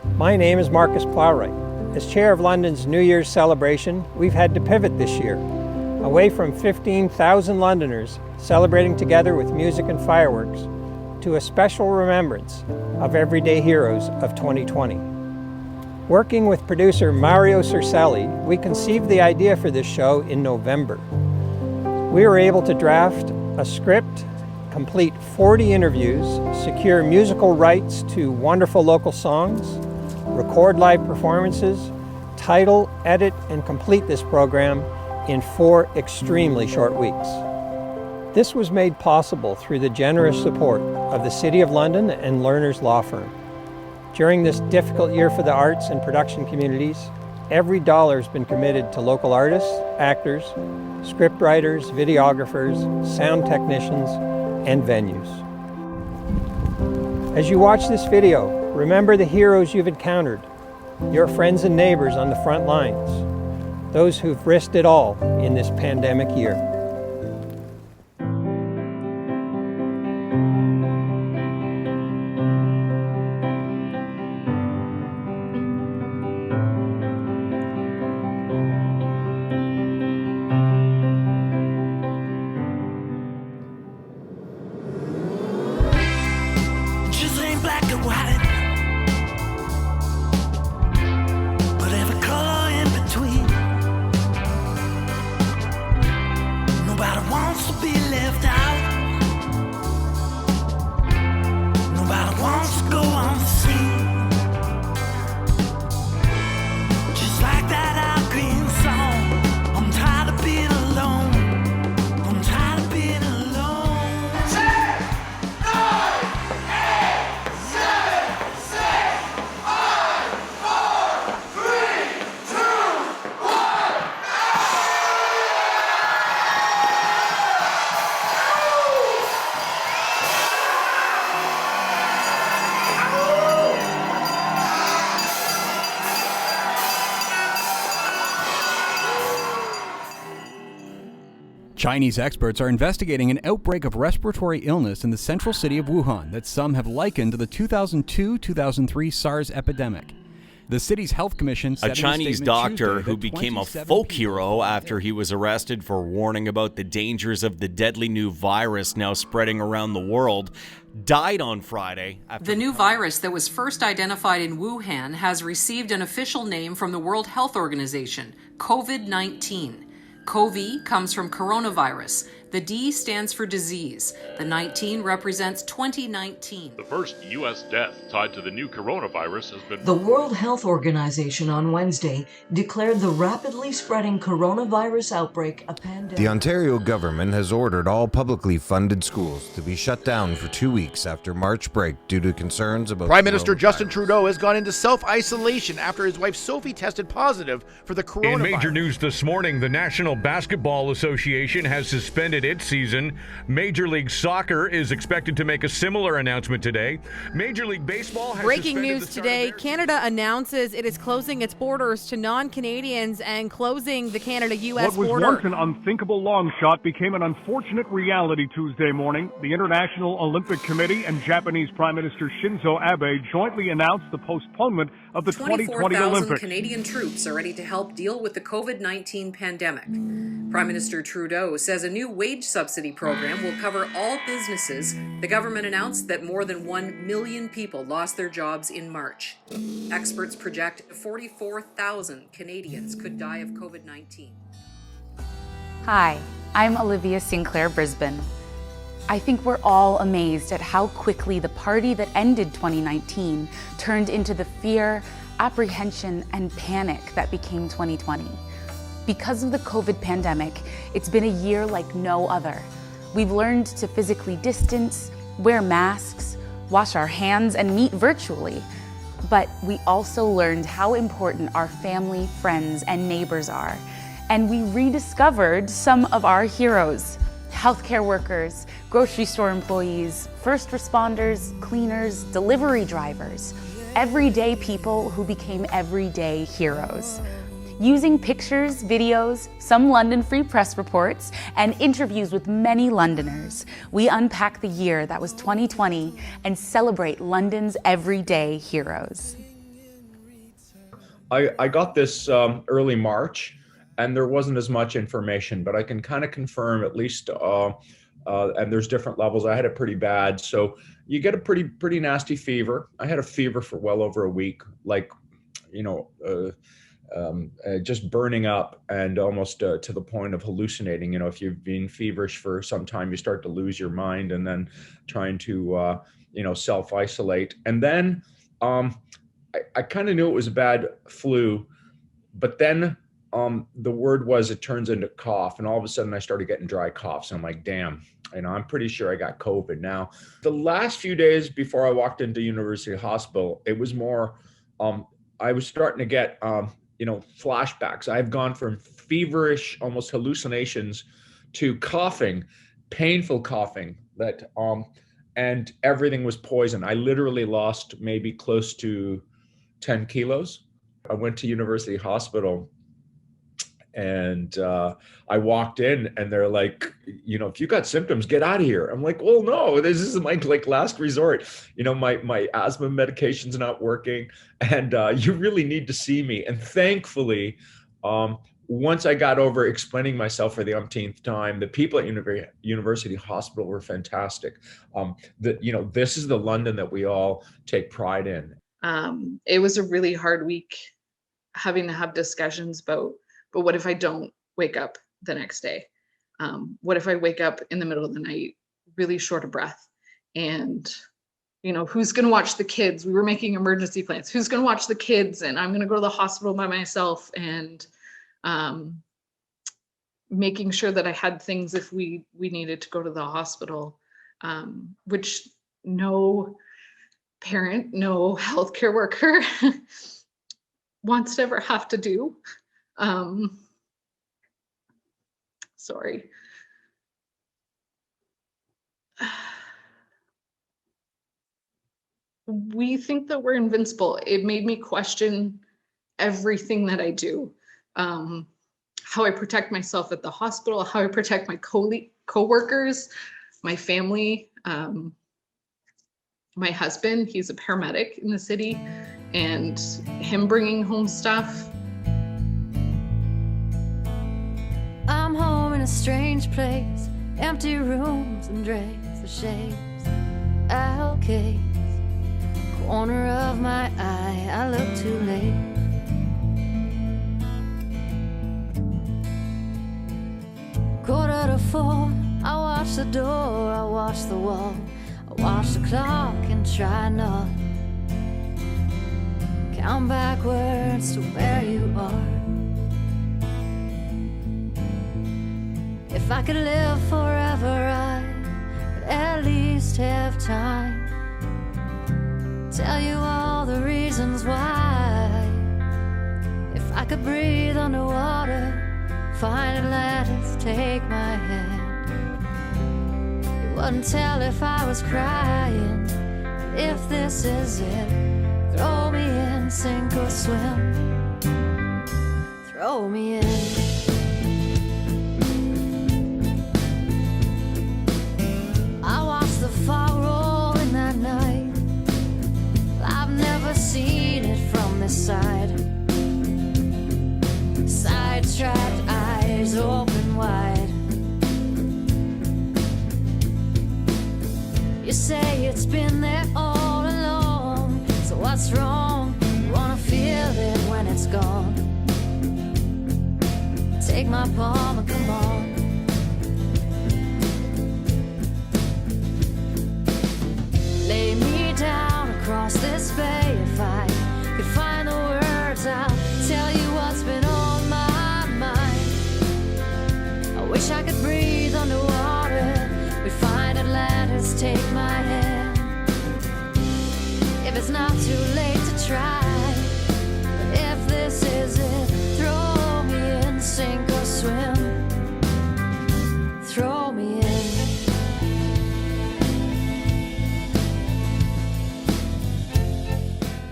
My name is Marcus Plowright. As chair of London's New Year's celebration, we've had to pivot this year, away from 15,000 Londoners celebrating together with music and fireworks, to a special remembrance of everyday heroes of 2020. Working with producer Mario Cercelli, we conceived the idea for this show in November. We were able to draft a script, complete 40 interviews, secure musical rights to wonderful local songs, record live performances, title, edit, and complete this program in 4 extremely short weeks. This was made possible through the generous support of the City of London and Lerner's Law Firm. During this difficult year for the arts and production communities, every dollar has been committed to local artists, actors, scriptwriters, videographers, sound technicians, and venues. As you watch this video, remember the heroes you've encountered, your friends and neighbors on the front lines, those who've risked it all in this pandemic year. Black and white, but every color in between. Nobody wants to be left out. Nobody wants to go on the scene. Just like that Al Green song, I'm tired of being alone. I'm tired of being alone. 10, 9, 8, 7, 6, 5, 4, 3, 2, 1. Chinese experts are investigating an outbreak of respiratory illness in the central city of Wuhan that some have likened to the 2002-2003 SARS epidemic. The city's health commission said A Chinese in a statement doctor Tuesday who that became a 27 folk people hero were after he was arrested for warning about the dangers of the deadly new virus now spreading around the world died on Friday. The new virus that was first identified in Wuhan has received an official name from the World Health Organization, COVID-19. CoV comes from coronavirus. The D stands for disease. The 19 represents 2019. The first U.S. death tied to the new coronavirus has been... The World Health Organization on Wednesday declared the rapidly spreading coronavirus outbreak a pandemic. The Ontario government has ordered all publicly funded schools to be shut down for 2 weeks after March break due to concerns about Prime Minister Justin coronavirus. Trudeau has gone into self-isolation after his wife Sophie tested positive for the coronavirus. In major news this morning, the National Basketball Association has suspended its season. Major League Soccer is expected to make a similar announcement today. Major League Baseball has Breaking suspended news today, Canada announces it is closing its borders to non-Canadians and closing the Canada-U.S. What was border. once an unthinkable long shot became an unfortunate reality Tuesday morning. The International Olympic Committee and Japanese Prime Minister Shinzo Abe jointly announced the postponement of the 2020 24,000 Olympics. Canadian troops are ready to help deal with the COVID-19 pandemic. Prime Minister Trudeau says a new wage subsidy program will cover all businesses. The government announced that more than 1 million people lost their jobs in March. Experts project 44,000 Canadians could die of COVID-19. Hi, I'm Olivia Sinclair Brisbane. I think we're all amazed at how quickly the party that ended 2019 turned into the fear, apprehension, and panic that became 2020. Because of the COVID pandemic, it's been a year like no other. We've learned to physically distance, wear masks, wash our hands, and meet virtually. But we also learned how important our family, friends, and neighbors are. And we rediscovered some of our heroes: healthcare workers, grocery store employees, first responders, cleaners, delivery drivers, everyday people who became everyday heroes. Using pictures, videos, some London Free Press reports, and interviews with many Londoners, we unpack the year that was 2020 and celebrate London's everyday heroes. I got this early March, and there wasn't as much information, but I can kind of confirm at least, and there's different levels. I had it pretty bad. So you get a pretty nasty fever. I had a fever for well over a week, like, just burning up and almost to the point of hallucinating. If you've been feverish for some time, you start to lose your mind, and then trying to, self-isolate. And then I kind of knew it was a bad flu, but then the word was it turns into cough, and all of a sudden I started getting dry coughs. And I'm like, damn, I'm pretty sure I got COVID. Now, the last few days before I walked into University Hospital, it was more, I was starting to get, flashbacks. I've gone from feverish, almost hallucinations, to coughing, painful coughing that, and everything was poison. I literally lost maybe close to 10 kilos. I went to University Hospital, and I walked in, and they're like, if you got symptoms, get out of here. I'm like, well, no, this is my last resort. My asthma medication's not working, and you really need to see me. And thankfully, once I got over explaining myself for the umpteenth time, the people at University Hospital were fantastic. This is the London that we all take pride in. It was a really hard week, having to have discussions about, but what if I don't wake up the next day? What if I wake up in the middle of the night, really short of breath? And, who's going to watch the kids? We were making emergency plans. Who's going to watch the kids? And I'm going to go to the hospital by myself, and making sure that I had things if we needed to go to the hospital, which no parent, no healthcare worker wants to ever have to do. Sorry. We think that we're invincible. It made me question everything that I do. How I protect myself at the hospital, how I protect my co-workers, my family, my husband, he's a paramedic in the city, and him bringing home stuff. I'm home in a strange place, empty rooms and drapes of shapes, alcades, corner of my eye, I look too late. Quarter to 4, I watch the door, I watch the wall, I watch the clock and try not count backwards to where you are. If I could live forever, I would at least have time. Tell you all the reasons why. If I could breathe underwater, find Atlantis, take my hand. You wouldn't tell if I was crying. If this is it, throw me in, sink or swim. Throw me in. I watched the fog roll in that night. I've never seen it from this side. Sidetracked eyes open wide. You say it's been there all along, so what's wrong? You wanna feel it when it's gone. Take my palm and come on. Lay me down across this bay. If I could find the words, I'll tell you what's been on my mind. I wish I could breathe underwater. We find Atlantis, take my hand. If it's not too late to try, but if this is it, throw me in, sink or swim. Throw me in.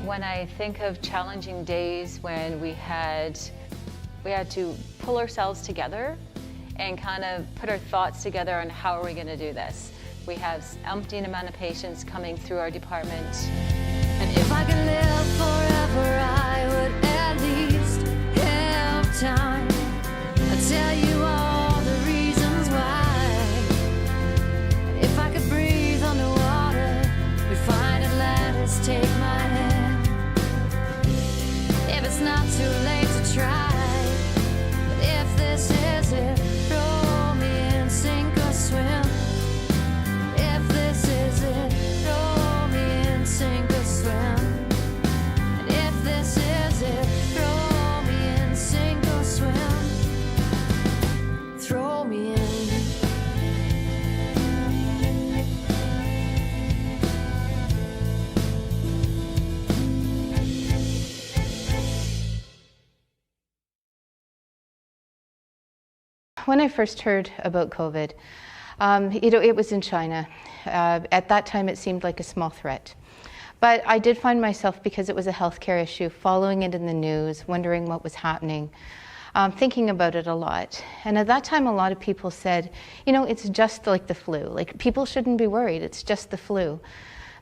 When I think of challenging days when we had to pull ourselves together and kind of put our thoughts together on how are we going to do this. We have umpteen amount of patients coming through our department. And if I could live forever, I would at least just take my hand. If it's not too late to try, but if this is it, throw me in, sink or swim. If this is it, throw me in, sink or swim. And if this is it, throw me in, sink or swim. Throw me in. When I first heard about COVID, it was in China. At that time, it seemed like a small threat. But I did find myself, because it was a healthcare issue, following it in the news, wondering what was happening, thinking about it a lot. And at that time, a lot of people said, it's just like the flu. Like, people shouldn't be worried. It's just the flu.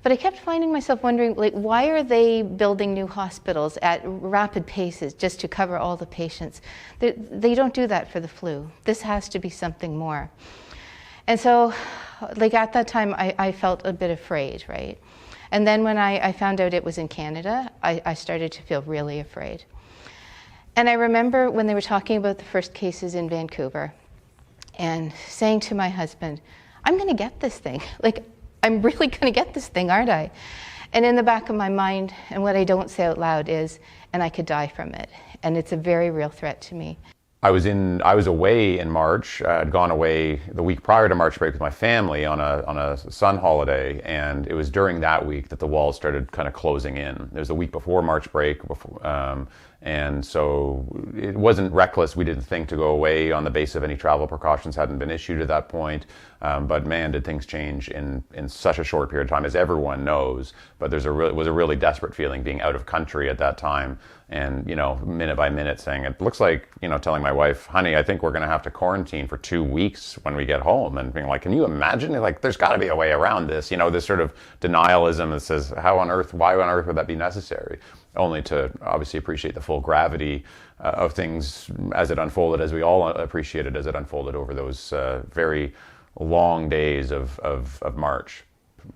But I kept finding myself wondering, why are they building new hospitals at rapid paces just to cover all the patients? They don't do that for the flu. This has to be something more. And so, at that time, I felt a bit afraid, right? And then when I found out it was in Canada, I started to feel really afraid. And I remember when they were talking about the first cases in Vancouver and saying to my husband, I'm going to get this thing. I'm really going to get this thing, aren't I? And in the back of my mind, and what I don't say out loud is, and I could die from it. And it's a very real threat to me. I was away in March. I'd gone away the week prior to March break with my family on a sun holiday, and it was during that week that the walls started kind of closing in. It was the week before March break, and so it wasn't reckless. We didn't think to go away on the basis of any travel precautions hadn't been issued at that point. But man, did things change in such a short period of time, as everyone knows. But it was a really desperate feeling being out of country at that time, and minute by minute saying, it looks like, telling my wife, honey, I think we're going to have to quarantine for 2 weeks when we get home, and being like, can you imagine? There's got to be a way around this. This sort of denialism that says, why on earth would that be necessary? Only to obviously appreciate the full gravity of things as it unfolded, as we all appreciated as it unfolded over those very long days of March.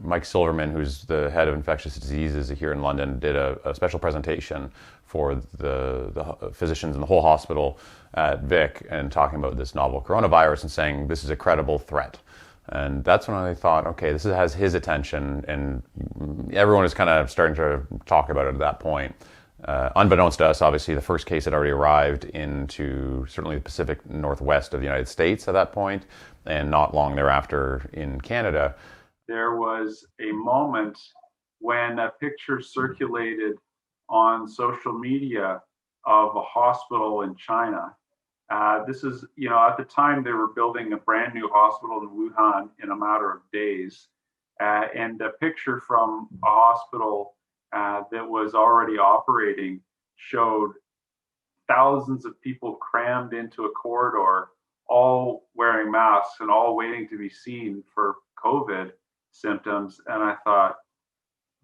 Mike Silverman, who's the head of infectious diseases here in London, did a special presentation for the physicians in the whole hospital at Vic, and talking about this novel coronavirus and saying this is a credible threat. And that's when I thought, okay, this has his attention, and everyone is kind of starting to talk about it at that point. Unbeknownst to us, obviously, the first case had already arrived into certainly the Pacific Northwest of the United States at that point, and not long thereafter in Canada. There was a moment when a picture circulated on social media of a hospital in China. This is, at the time they were building a brand new hospital in Wuhan in a matter of days. And a picture from a hospital that was already operating showed thousands of people crammed into a corridor, all wearing masks and all waiting to be seen for COVID symptoms. And I thought,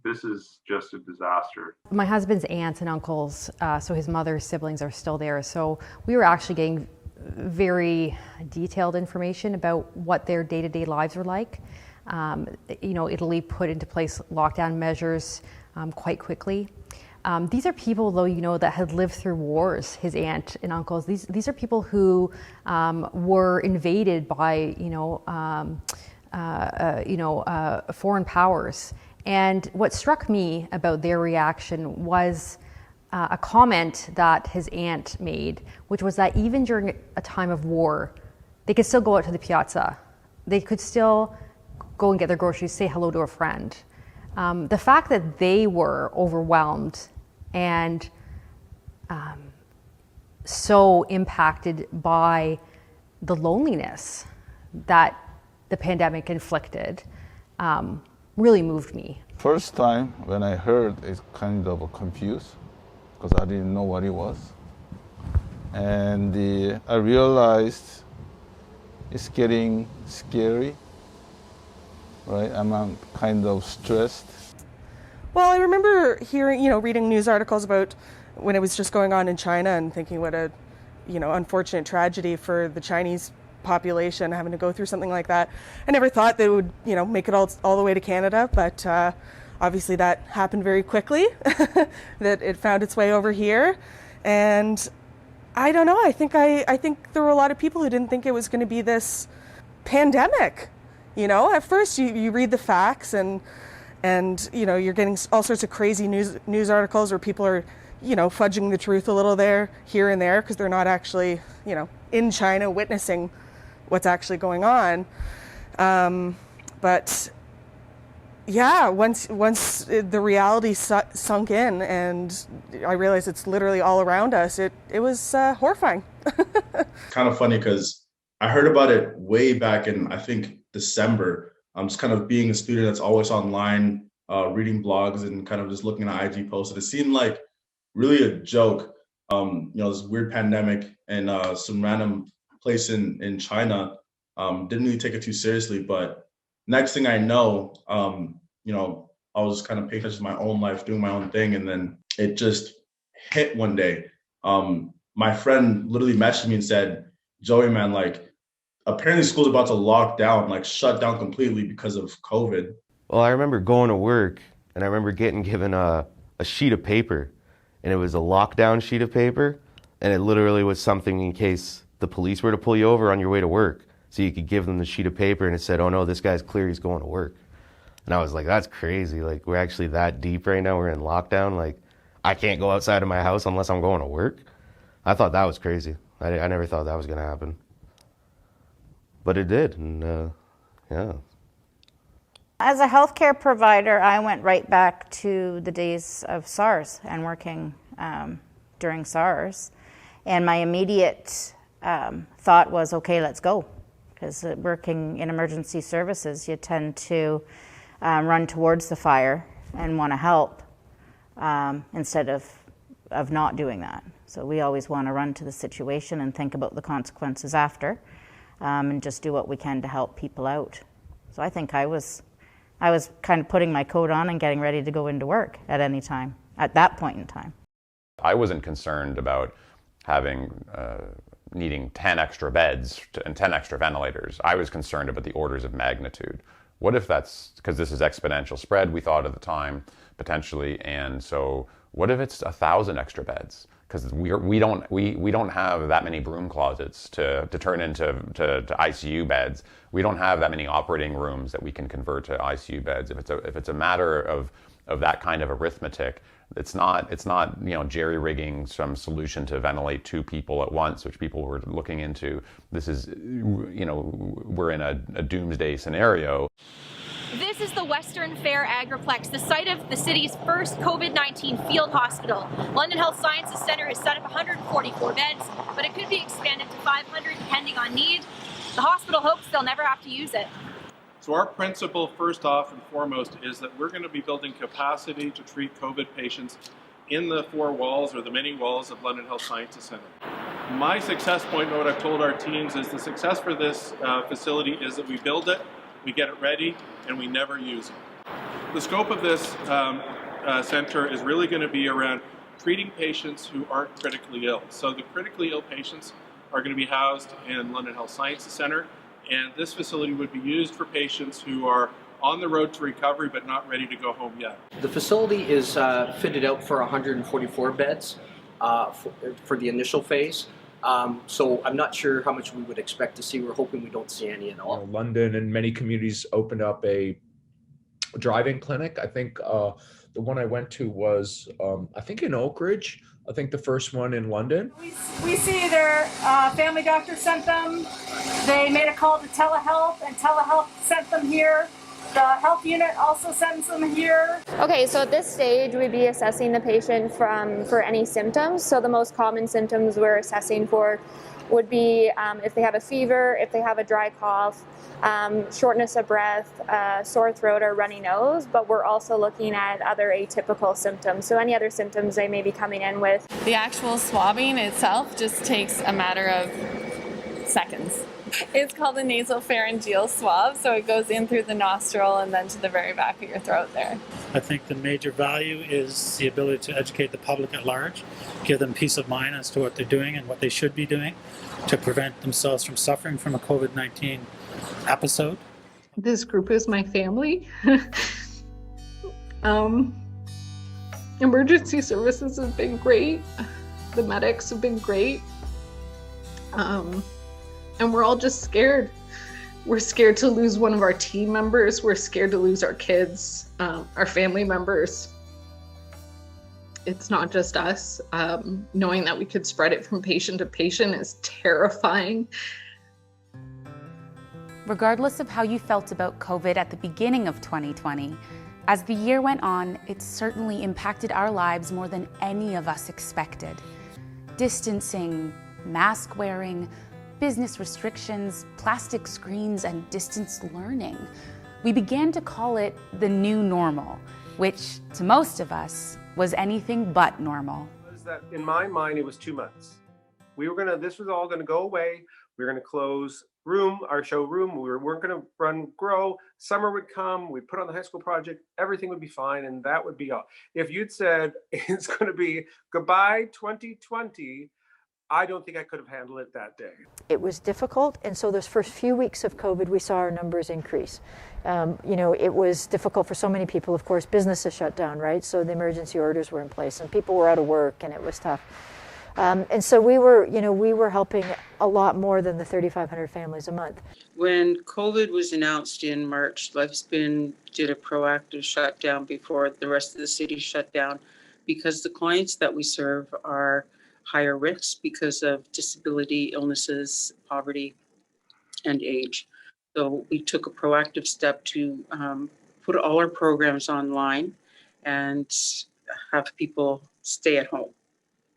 this is just a disaster. My husband's aunts and uncles, so his mother's siblings, are still there. So we were actually getting very detailed information about what their day-to-day lives were like. Italy put into place lockdown measures quite quickly. These are people, though, that had lived through wars, his aunt and uncles. These are people who were invaded by, foreign powers. And what struck me about their reaction was a comment that his aunt made, which was that even during a time of war, they could still go out to the piazza. They could still go and get their groceries, say hello to a friend. The fact that they were overwhelmed and so impacted by the loneliness that the pandemic inflicted really moved me. First time when I heard, it's kind of confused because I didn't know what it was. And I realized it's getting scary, right? I'm kind of stressed. Well, I remember hearing, reading news articles about when it was just going on in China and thinking what a, unfortunate tragedy for the Chinese population having to go through something like that. I never thought they would, make it all the way to Canada, but obviously that happened very quickly, that it found its way over here. And I don't know, I think there were a lot of people who didn't think it was going to be this pandemic. At first you read the facts and you're getting all sorts of crazy news articles where people are, fudging the truth a little here and there, because they're not actually, in China witnessing what's actually going on. But yeah, once the reality sunk in and I realized it's literally all around us, it was horrifying. Kind of funny because I heard about it way back in, I think, December. I'm just kind of being a student that's always online, reading blogs and kind of just looking at IG posts. It seemed like really a joke, this weird pandemic and some random place in China. Didn't really take it too seriously, but next thing I know, I was kind of paying attention to my own life, doing my own thing, and then it just hit one day. My friend literally messaged me and said, "Joey, man, like, apparently school's about to lock down, like shut down completely because of COVID." Well, I remember going to work, and I remember getting given a sheet of paper, and it was a lockdown sheet of paper, and it literally was something in case the police were to pull you over on your way to work. So you could give them the sheet of paper and it said, "Oh no, this guy's clear, he's going to work." And I was like, that's crazy. Like, we're actually that deep right now. We're in lockdown. Like, I can't go outside of my house unless I'm going to work. I thought that was crazy. I never thought that was going to happen. But it did, and yeah. As a healthcare provider, I went right back to the days of SARS and working during SARS. And my immediate thought was, okay, let's go. Because working in emergency services, you tend to run towards the fire and want to help instead of not doing that. So we always want to run to the situation and think about the consequences after, and just do what we can to help people out. So I think I was kind of putting my coat on and getting ready to go into work at any time, at that point in time. I wasn't concerned about having needing 10 extra beds and 10 extra ventilators. I was concerned about the orders of magnitude. What if that's, because this is exponential spread, we thought at the time, potentially, and so what if it's 1,000 extra beds? Because we don't have that many broom closets to turn into ICU beds. We don't have that many operating rooms that we can convert to ICU beds. If it's a matter of that kind of arithmetic, it's not jerry-rigging some solution to ventilate 2 people at once, which people were looking into. This is, we're in a doomsday scenario. This is the Western Fair Agriplex, the site of the city's first COVID-19 field hospital. London Health Sciences Centre has set up 144 beds, but it could be expanded to 500 depending on need. The hospital hopes they'll never have to use it. So our principle, first off and foremost, is that we're going to be building capacity to treat COVID patients in the 4 walls or the many walls of London Health Sciences Centre. My success point, and what I've told our teams, is the success for this facility is that we build it, we get it ready, and we never use it. The scope of this center is really going to be around treating patients who aren't critically ill. So the critically ill patients are going to be housed in London Health Sciences Centre, and this facility would be used for patients who are on the road to recovery but not ready to go home yet. The facility is fitted out for 144 beds for the initial phase. So I'm not sure how much we would expect to see. We're hoping we don't see any at all. London and many communities opened up a drive-in clinic. I think the one I went to was, I think in Oak Ridge. I think the first one in London. We see their family doctor sent them. They made a call to telehealth, and telehealth sent them here. The health unit also sends them here. Okay, so at this stage, we'd be assessing the patient for any symptoms. So the most common symptoms we're assessing for would be if they have a fever, if they have a dry cough, shortness of breath, sore throat, or runny nose, but we're also looking at other atypical symptoms. So any other symptoms they may be coming in with. The actual swabbing itself just takes a matter of seconds. It's called a nasopharyngeal swab, so it goes in through the nostril and then to the very back of your throat there. I think the major value is the ability to educate the public at large, give them peace of mind as to what they're doing and what they should be doing to prevent themselves from suffering from a COVID-19 episode. This group is my family. Emergency services has been great. The medics have been great. And we're all just scared. We're scared to lose one of our team members. We're scared to lose our kids, our family members. It's not just us. Knowing that we could spread it from patient to patient is terrifying. Regardless of how you felt about COVID at the beginning of 2020, as the year went on, it certainly impacted our lives more than any of us expected. Distancing, mask wearing, business restrictions, plastic screens, and distance learning. We began to call it the new normal, which to most of us was anything but normal. That in my mind, it was 2 months. This was all gonna go away. We were gonna close our showroom. We weren't gonna run Grow. Summer would come, we'd put on the high school project, everything would be fine, and that would be all. If you'd said it's gonna be goodbye 2020, I don't think I could have handled it that day. It was difficult, and so those first few weeks of COVID, we saw our numbers increase. It was difficult for so many people. Of course, businesses shut down, right? So the emergency orders were in place, and people were out of work, and it was tough. And so we were helping a lot more than the 3,500 families a month. When COVID was announced in March, Lifespin did a proactive shutdown before the rest of the city shut down, because the clients that we serve are higher risk because of disability, illnesses, poverty, and age. So we took a proactive step to put all our programs online and have people stay at home.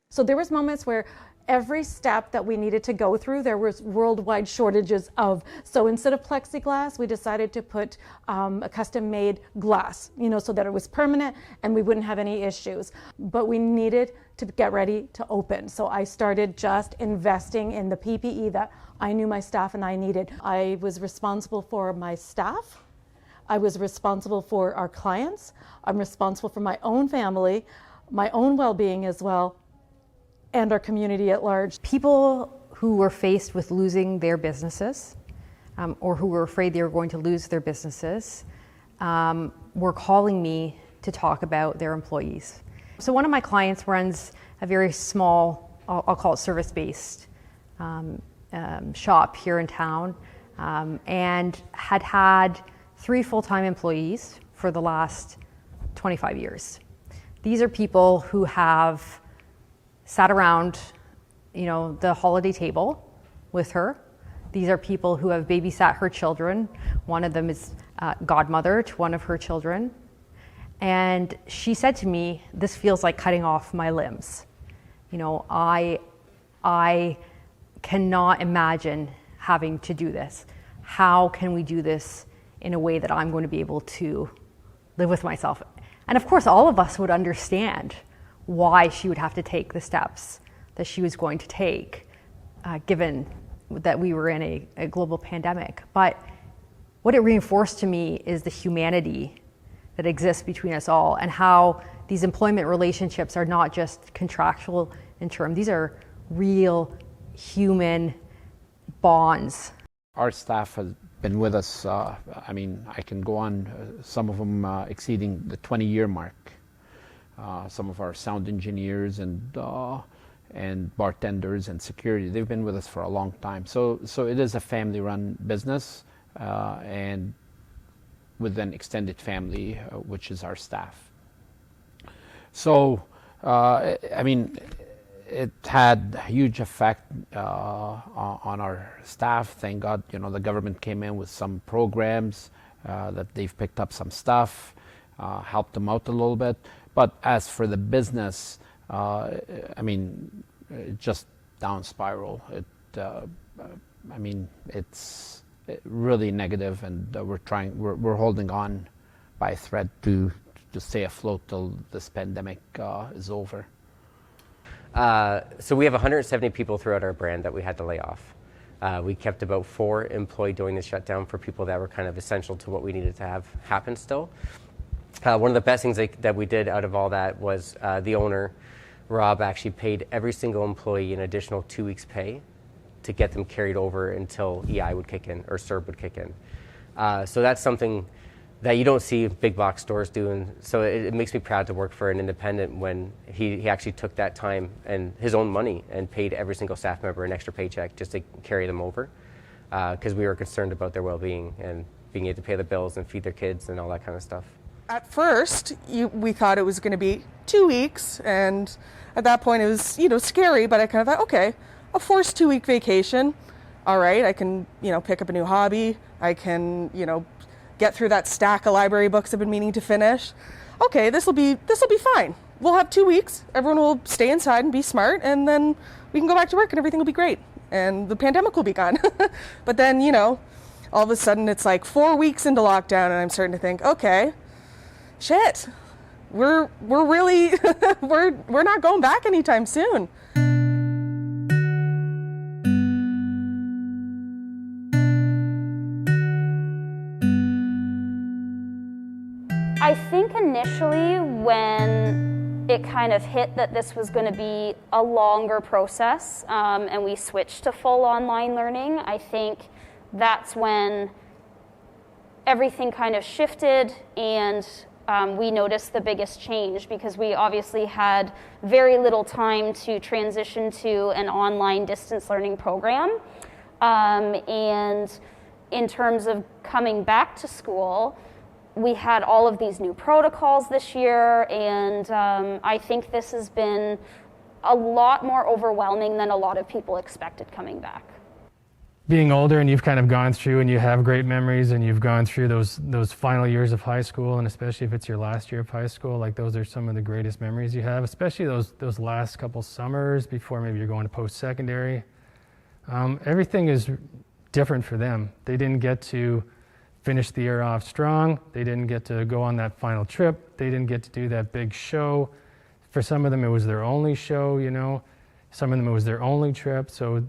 So there was moments where every step that we needed to go through, there was worldwide shortages of. So instead of plexiglass, we decided to put a custom-made glass, so that it was permanent and we wouldn't have any issues. But we needed to get ready to open. So I started just investing in the PPE that I knew my staff and I needed. I was responsible for my staff. I was responsible for our clients. I'm responsible for my own family, my own well-being as well, and our community at large. People who were faced with losing their businesses or who were afraid they were going to lose their businesses were calling me to talk about their employees. So one of my clients runs a very small, I'll call it service-based shop here in town, and had 3 full-time employees for the last 25 years. These are people who have sat around, the holiday table with her. These are people who have babysat her children. One of them is godmother to one of her children. And she said to me, "This feels like cutting off my limbs. I cannot imagine having to do this. How can we do this in a way that I'm going to be able to live with myself?" And of course, all of us would understand why she would have to take the steps that she was going to take, given that we were in a global pandemic. But what it reinforced to me is the humanity that exists between us all, and how these employment relationships are not just contractual in term. These are real human bonds. Our staff has been with us, I can go on, some of them exceeding the 20-year mark. Some of our sound engineers and bartenders and security, they've been with us for a long time. So it is a family-run business, and with an extended family, which is our staff. So, it had a huge effect on our staff. Thank God, the government came in with some programs that they've picked up some stuff, helped them out a little bit. But as for the business, it just down spiral. It's really negative, and we're holding on by a thread to stay afloat till this pandemic is over. So we have 170 people throughout our brand that we had to lay off. We kept about 4 employed during the shutdown for people that were kind of essential to what we needed to have happen still. One of the best things that we did out of all that was the owner, Rob, actually paid every single employee an additional 2 weeks' pay to get them carried over until EI would kick in or CERB would kick in. So that's something that you don't see big box stores doing. So it makes me proud to work for an independent when he actually took that time and his own money and paid every single staff member an extra paycheck just to carry them over, because we were concerned about their well-being and being able to pay the bills and feed their kids and all that kind of stuff. At first, we thought it was going to be 2 weeks, and at that point it was, scary, but I kind of thought, okay, a forced 2-week vacation, all right, I can, pick up a new hobby, I can, get through that stack of library books I've been meaning to finish. Okay, this will be fine. We'll have 2 weeks, everyone will stay inside and be smart, and then we can go back to work and everything will be great, and the pandemic will be gone. But then, all of a sudden it's like 4 weeks into lockdown, and I'm starting to think, okay, shit, we're really we're not going back anytime soon. I think initially when it kind of hit that this was going to be a longer process, and we switched to full online learning, I think that's when everything kind of shifted, and we noticed the biggest change, because we obviously had very little time to transition to an online distance learning program. And in terms of coming back to school, we had all of these new protocols this year, and I think this has been a lot more overwhelming than a lot of people expected coming back. Being older and you've kind of gone through and you have great memories and you've gone through those final years of high school, and especially if it's your last year of high school, like those are some of the greatest memories you have, especially those last couple summers before maybe you're going to post-secondary. Everything is different for them. They didn't get to finish the year off strong. They didn't get to go on that final trip. They didn't get to do that big show. For some of them, it was their only show, Some of them, it was their only trip. So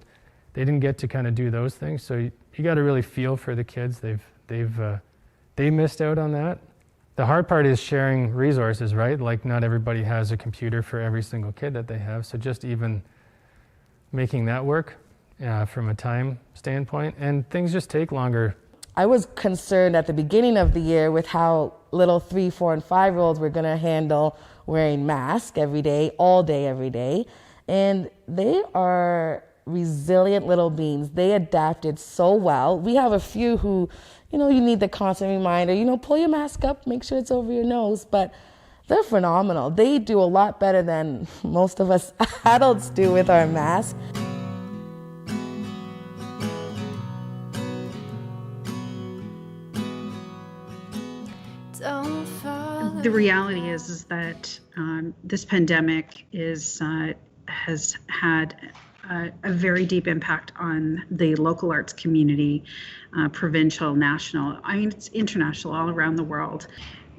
they didn't get to kind of do those things. So you got to really feel for the kids. They missed out on that. The hard part is sharing resources, right? Like not everybody has a computer for every single kid that they have. So just even making that work from a time standpoint, and things just take longer. I was concerned at the beginning of the year with how little 3, 4, and 5-year-olds were going to handle wearing masks every day, all day, every day. And they are resilient little beings. They adapted so well. We have a few who, you need the constant reminder, pull your mask up, make sure it's over your nose. But they're phenomenal. They do a lot better than most of us adults do with our masks. The reality is that this pandemic has had a very deep impact on the local arts community, provincial, national. I mean, it's international, all around the world.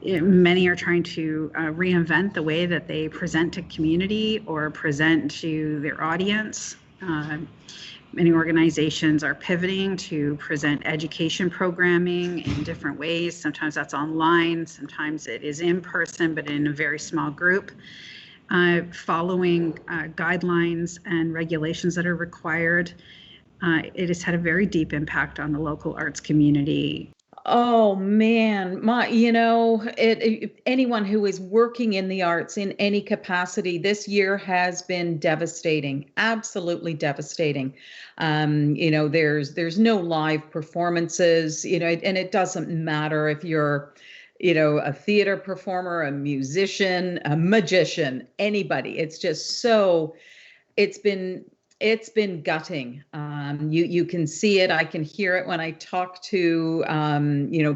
Many are trying to reinvent the way that they present to community or present to their audience. Many organizations are pivoting to present education programming in different ways. Sometimes that's online, sometimes it is in person, but in a very small group. Following guidelines and regulations that are required, it has had a very deep impact on the local arts community. Oh man, anyone who is working in the arts in any capacity, this year has been devastating, absolutely devastating. There's no live performances, and it doesn't matter if you're, a theater performer, a musician, a magician, anybody. It's just it's been gutting. You can see it. I can hear it when I talk to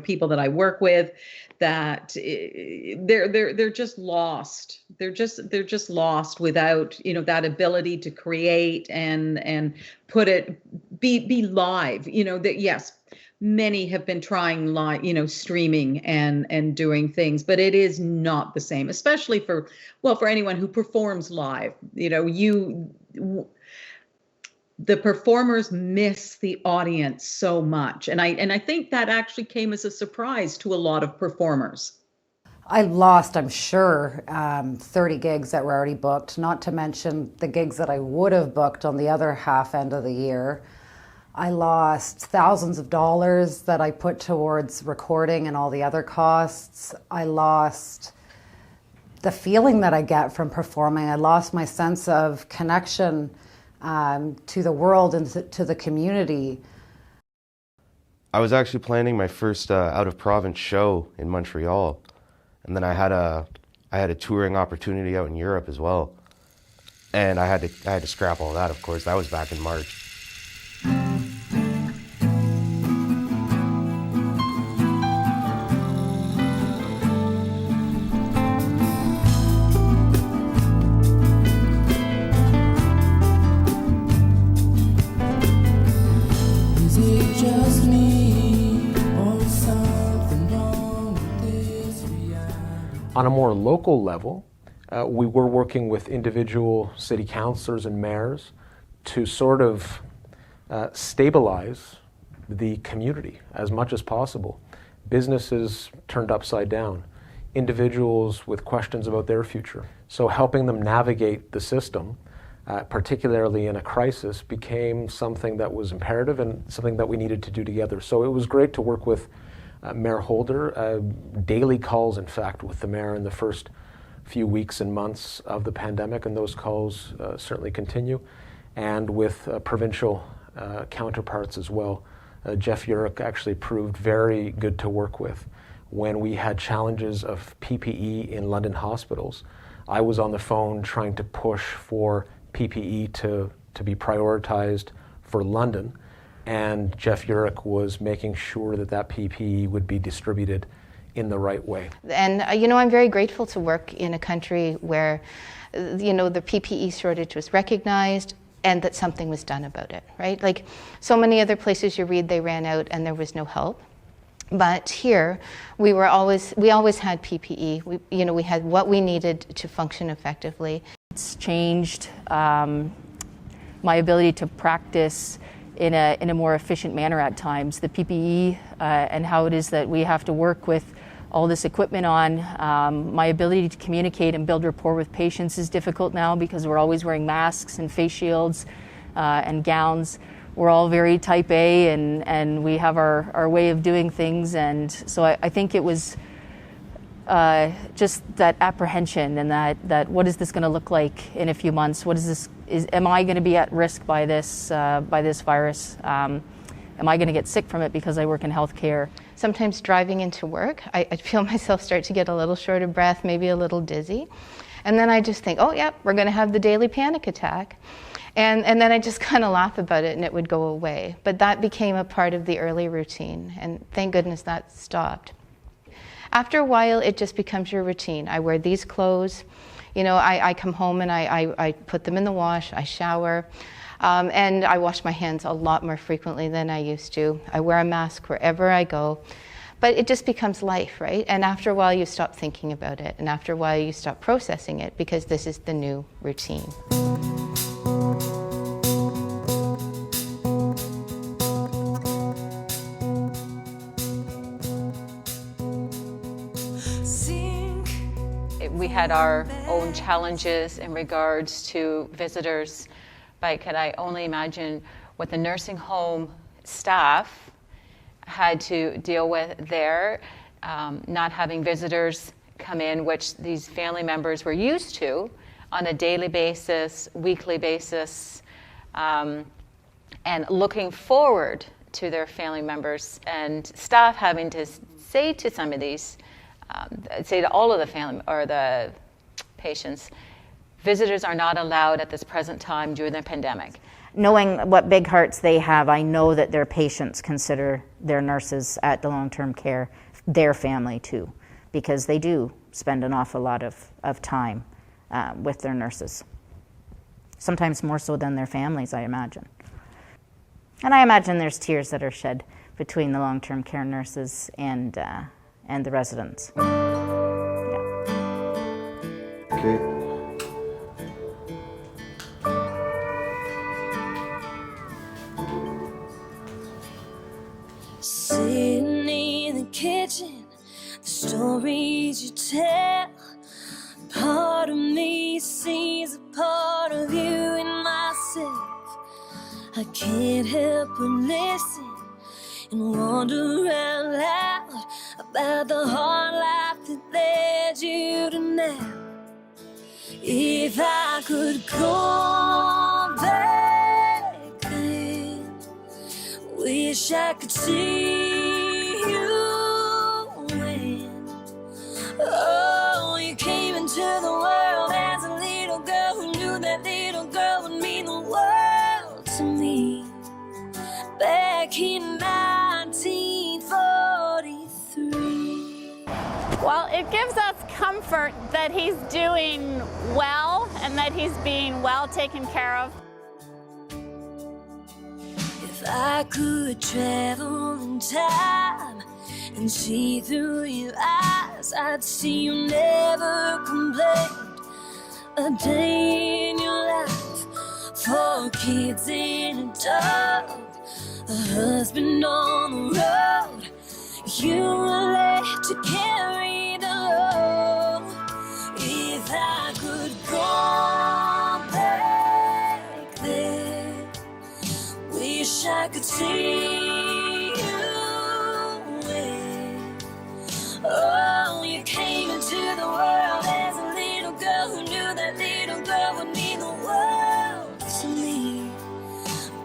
people that I work with, that they're just lost. They're just lost without that ability to create and put it be live. That yes, many have been trying live, streaming and doing things, but it is not the same, especially for anyone who performs live. The performers miss the audience so much. And I think that actually came as a surprise to a lot of performers. I lost, I'm sure, 30 gigs that were already booked, not to mention the gigs that I would have booked on the other half end of the year. I lost thousands of dollars that I put towards recording and all the other costs. I lost the feeling that I get from performing. I lost my sense of connection to the world and to the community. I was actually planning my first out-of-province show in Montreal, and then I had a touring opportunity out in Europe as well, and I had to scrap all that. Of course, that was back in March. On a more local level, we were working with individual city councillors and mayors to sort of stabilize the community as much as possible. Businesses turned upside down, individuals with questions about their future. So helping them navigate the system, particularly in a crisis, became something that was imperative and something that we needed to do together. So it was great to work with Mayor Holder, daily calls, in fact, with the mayor in the first few weeks and months of the pandemic, and those calls certainly continue, and with provincial counterparts as well. Jeff Urich actually proved very good to work with. When we had challenges of PPE in London hospitals, I was on the phone trying to push for PPE to be prioritized for London, and Jeff Urich was making sure that that PPE would be distributed in the right way. And I'm very grateful to work in a country where the PPE shortage was recognized and that something was done about it, right? Like so many other places you read, they ran out and there was no help. But here, we always had PPE. We had what we needed to function effectively. It's changed my ability to practice in a more efficient manner at times. The PPE and how it is that we have to work with all this equipment on. My ability to communicate and build rapport with patients is difficult now because we're always wearing masks and face shields and gowns. We're all very type A and we have our way of doing things, and so I think it was just that apprehension and that what is this going to look like in a few months? Am I going to be at risk by this virus? Am I going to get sick from it because I work in healthcare? Sometimes driving into work, I feel myself start to get a little short of breath, maybe a little dizzy. And then I just think, oh yeah, we're going to have the daily panic attack. And then I just kind of laugh about it and it would go away. But that became a part of the early routine, and thank goodness that stopped. After a while, it just becomes your routine. I wear these clothes. I come home and I put them in the wash, I shower, and I wash my hands a lot more frequently than I used to. I wear a mask wherever I go. But it just becomes life, right? And after a while, you stop thinking about it. And after a while, you stop processing it because this is the new routine. We had our own challenges in regards to visitors, but can I only imagine what the nursing home staff had to deal with there, not having visitors come in, which these family members were used to on a daily basis, weekly basis, and looking forward to their family members, and staff having to say to some of these, say to all of the family or the patients, visitors are not allowed at this present time during the pandemic. Knowing what big hearts they have, I know that their patients consider their nurses at the long-term care their family too, because they do spend an awful lot of time with their nurses. Sometimes more so than their families, I imagine. And I imagine there's tears that are shed between the long-term care nurses and the residents. Yeah. Okay. Sitting in the kitchen, the stories you tell. Part of me sees a part of you in myself. I can't help but listen and wonder out loud about the hard life that led you to now. If I could go back then, wish I could see you when, oh, you came into the world as a little girl who knew that little girl would mean the world to me. Back in 1943. Well, it gives us comfort that he's doing well and that he's being well taken care of. If I could travel in time and see through your eyes, I'd see you never complained a day in your life. 4 kids in a dog, a husband on the road. You were left to carry the load. If I could go back there, wish I could see you when, oh, you came into the world as a little girl who knew that little girl would mean the world to me.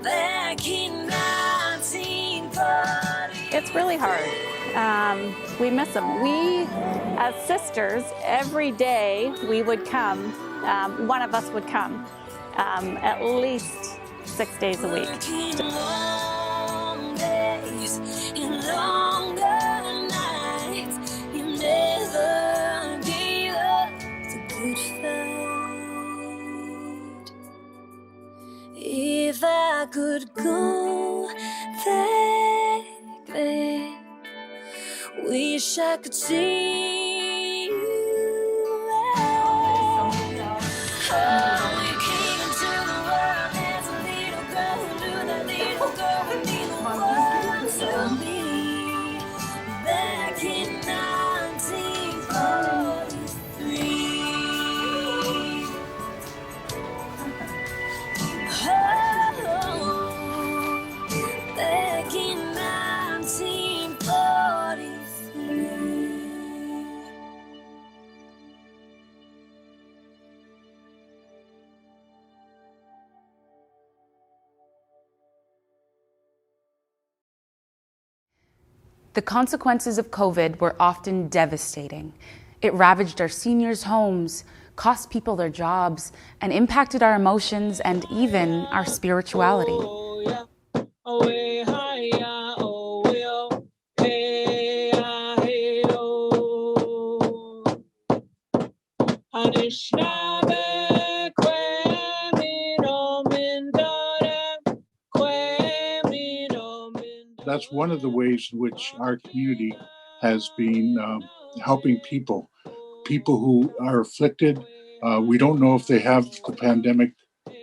Back in 1940. It's really hard. We miss him. We, as sisters, every day we would come, one of us would come, at least 6 days a week. Long days and longer nights, you never gave up the good fight. If I could go back there, wish I could see you. Oh, you came into the world as a little girl who knew that little girl would mean the world to me. Back in 1943. Oh, back in 1943. The consequences of COVID were often devastating. It ravaged our seniors' homes, cost people their jobs, and impacted our emotions and even our spirituality. That's one of the ways in which our community has been helping people who are afflicted. We don't know if they have the pandemic,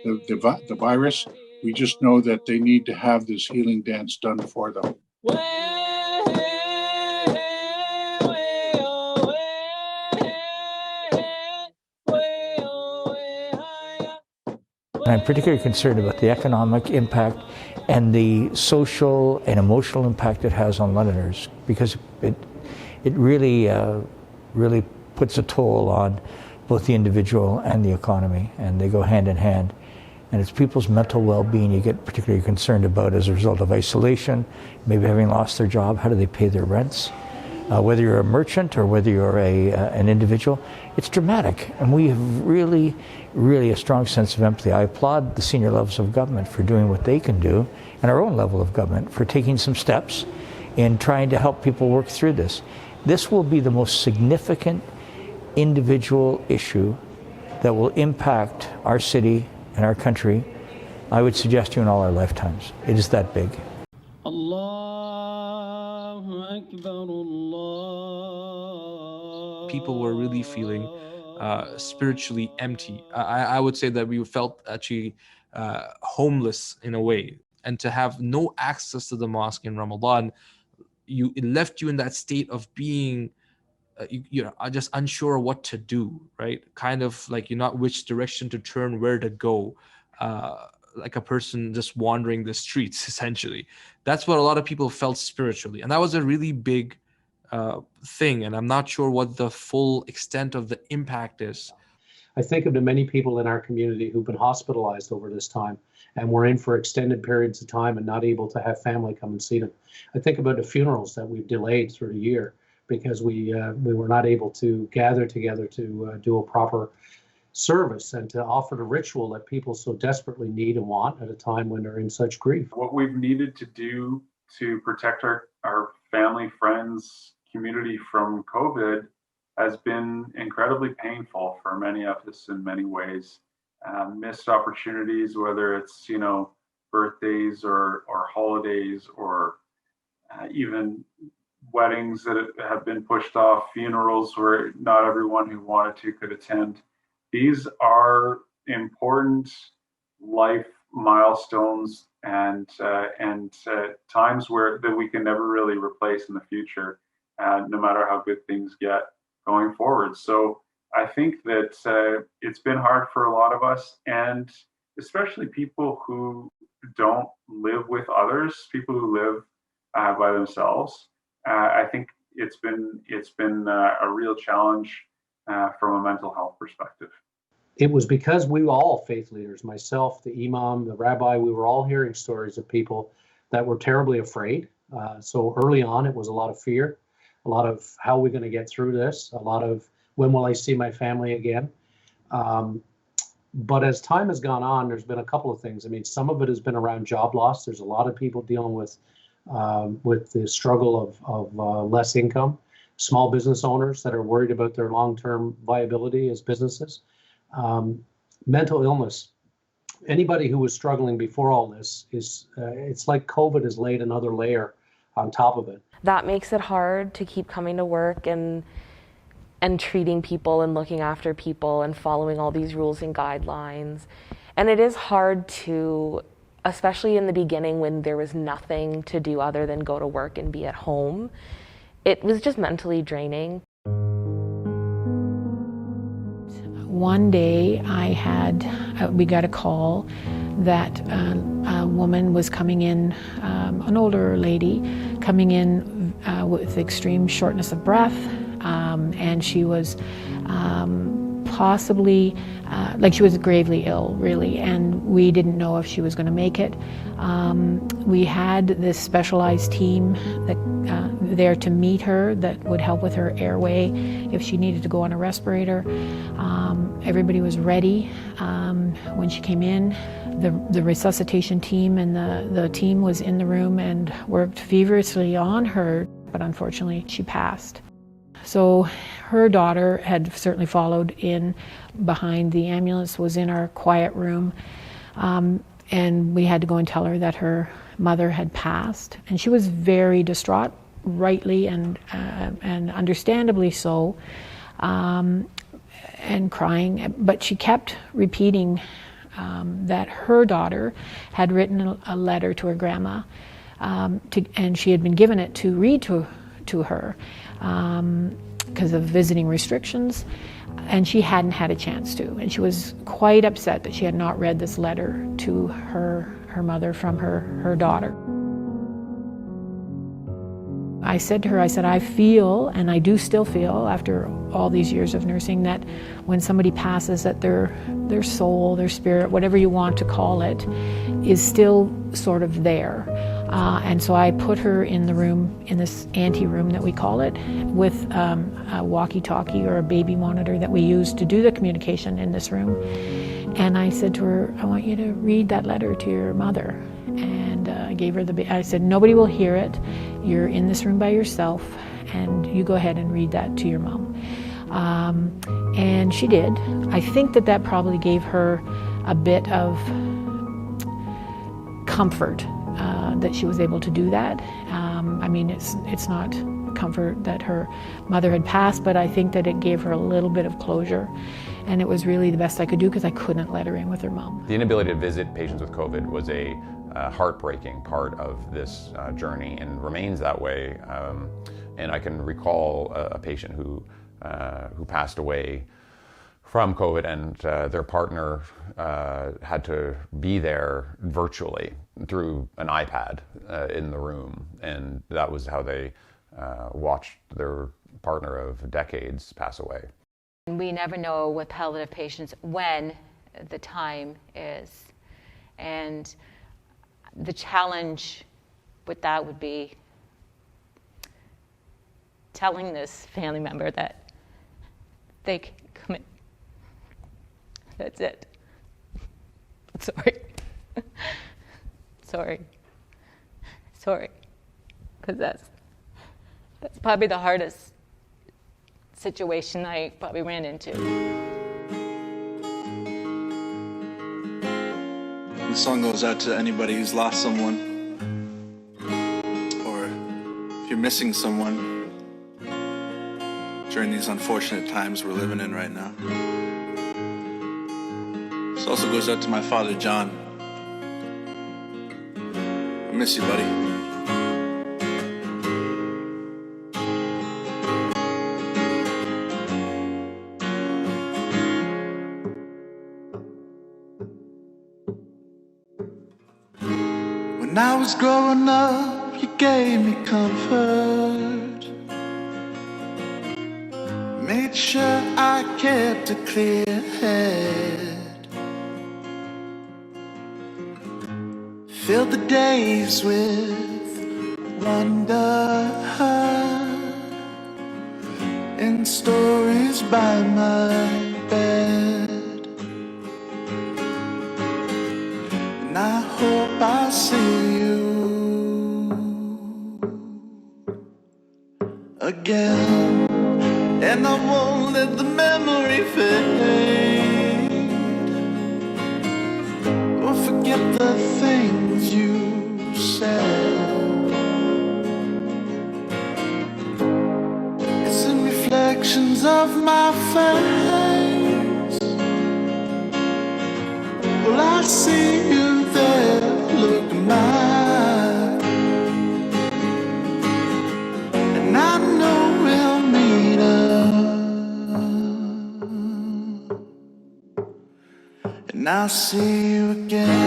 the virus. We just know that they need to have this healing dance done for them. I'm particularly concerned about the economic impact and the social and emotional impact it has on Londoners, because it really really puts a toll on both the individual and the economy, and they go hand in hand. And it's people's mental well-being you get particularly concerned about as a result of isolation, maybe having lost their job. How do they pay their rents? Whether you're a merchant or whether you're an individual, it's dramatic. And we have really a strong sense of empathy. I applaud the senior levels of government for doing what they can do, and our own level of government for taking some steps in trying to help people work through this. This will be the most significant individual issue that will impact our city and our country, I would suggest to you, in all our lifetimes. It is that big. People were really feeling spiritually empty. I would say that we felt actually homeless in a way, and to have no access to the mosque in Ramadan, it left you in that state of being you're just unsure what to do, right? Kind of like you're not which direction to turn, where to go. like a person just wandering the streets, essentially. That's what a lot of people felt spiritually. And that was a really big thing. And I'm not sure what the full extent of the impact is. I think of the many people in our community who've been hospitalized over this time and were in for extended periods of time and not able to have family come and see them. I think about the funerals that we've delayed through the year because we were not able to gather together to do a proper service and to offer the ritual that people so desperately need and want at a time when they're in such grief. What we've needed to do to protect our family, friends, community from COVID has been incredibly painful for many of us in many ways. Missed opportunities, whether it's, birthdays or holidays or even weddings that have been pushed off, funerals where not everyone who wanted to could attend. These are important life milestones and times that we can never really replace in the future, no matter how good things get going forward. So I think that it's been hard for a lot of us, and especially people who don't live with others, people who live by themselves. I think it's been a real challenge from a mental health perspective. It was because we were all faith leaders, myself, the imam, the rabbi, we were all hearing stories of people that were terribly afraid. So early on, it was a lot of fear, a lot of how are we going to get through this, a lot of when will I see my family again? But as time has gone on, there's been a couple of things. I mean, some of it has been around job loss. There's a lot of people dealing with the struggle of less income, small business owners that are worried about their long-term viability as businesses. Mental illness. Anybody who was struggling before all this it's like COVID has laid another layer on top of it. That makes it hard to keep coming to work and treating people and looking after people and following all these rules and guidelines. And it is hard to, especially in the beginning when there was nothing to do other than go to work and be at home, it was just mentally draining. One day we got a call that a woman was coming in, an older lady, coming in with extreme shortness of breath, and she was possibly, she was gravely ill, really, and we didn't know if she was going to make it. We had this specialized team that there to meet her that would help with her airway if she needed to go on a respirator. Everybody was ready when she came in. The resuscitation team and the team was in the room and worked feverishly on her, but unfortunately she passed. So her daughter had certainly followed in behind the ambulance, was in our quiet room, and we had to go and tell her that her mother had passed. And she was very distraught, rightly and understandably so, and crying. But she kept repeating that her daughter had written a letter to her grandma, and she had been given it to read to her because of visiting restrictions, and she hadn't had a chance to. And she was quite upset that she had not read this letter to her mother from her daughter. I said to her, I feel, and I do still feel after all these years of nursing, that when somebody passes, that their soul, their spirit, whatever you want to call it, is still sort of there. And so I put her in the room, in this ante-room that we call it, with a walkie-talkie or a baby monitor that we use to do the communication in this room. And I said to her, I want you to read that letter to your mother. And I gave her I said, nobody will hear it. You're in this room by yourself, and you go ahead and read that to your mom. And she did. I think that probably gave her a bit of comfort that she was able to do that. I mean, it's not comfort that her mother had passed, but I think that it gave her a little bit of closure. And it was really the best I could do because I couldn't let her in with her mom. The inability to visit patients with COVID was a heartbreaking part of this journey and remains that way. And I can recall a patient who passed away from COVID, and their partner had to be there virtually through an iPad in the room, and that was how they watched their partner of decades pass away. We never know with palliative patients when the time is, and the challenge with that would be telling this family member that they can come in. That's it. Sorry. Sorry. Because that's probably the hardest situation I probably ran into. This song goes out to anybody who's lost someone, or if you're missing someone during these unfortunate times we're living in right now. This also goes out to my father, John. I miss you, buddy. When I was growing up, you gave me comfort. Made sure I kept a clear head. Filled the days with wonder and stories by my bed. And I hope I see you again. And I won't let the memory fade or forget the things you said. It's in reflections of my face. Well, I see you there, look mine, and I know we'll meet up, and I'll see you again.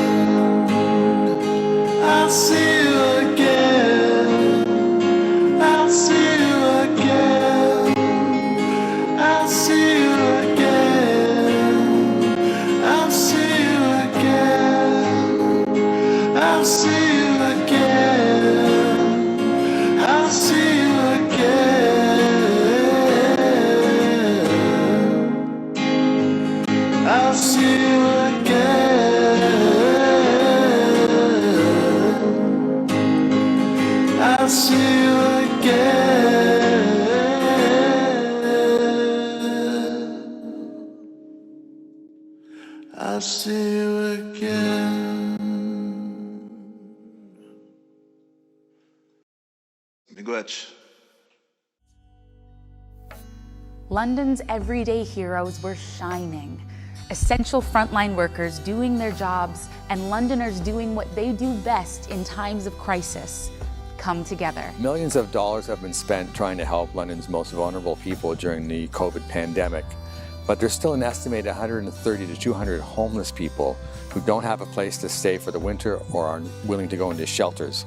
I'll see you again. I'll see you again. I'll see you again. I'll see you again. I'll see you again. I'll see you again. I'll see you again. I'll see you again. I'll see you again. Miigwech. London's everyday heroes were shining. Essential frontline workers doing their jobs and Londoners doing what they do best in times of crisis, come together. Millions of dollars have been spent trying to help London's most vulnerable people during the COVID pandemic. But there's still an estimated 130 to 200 homeless people who don't have a place to stay for the winter or are willing to go into shelters.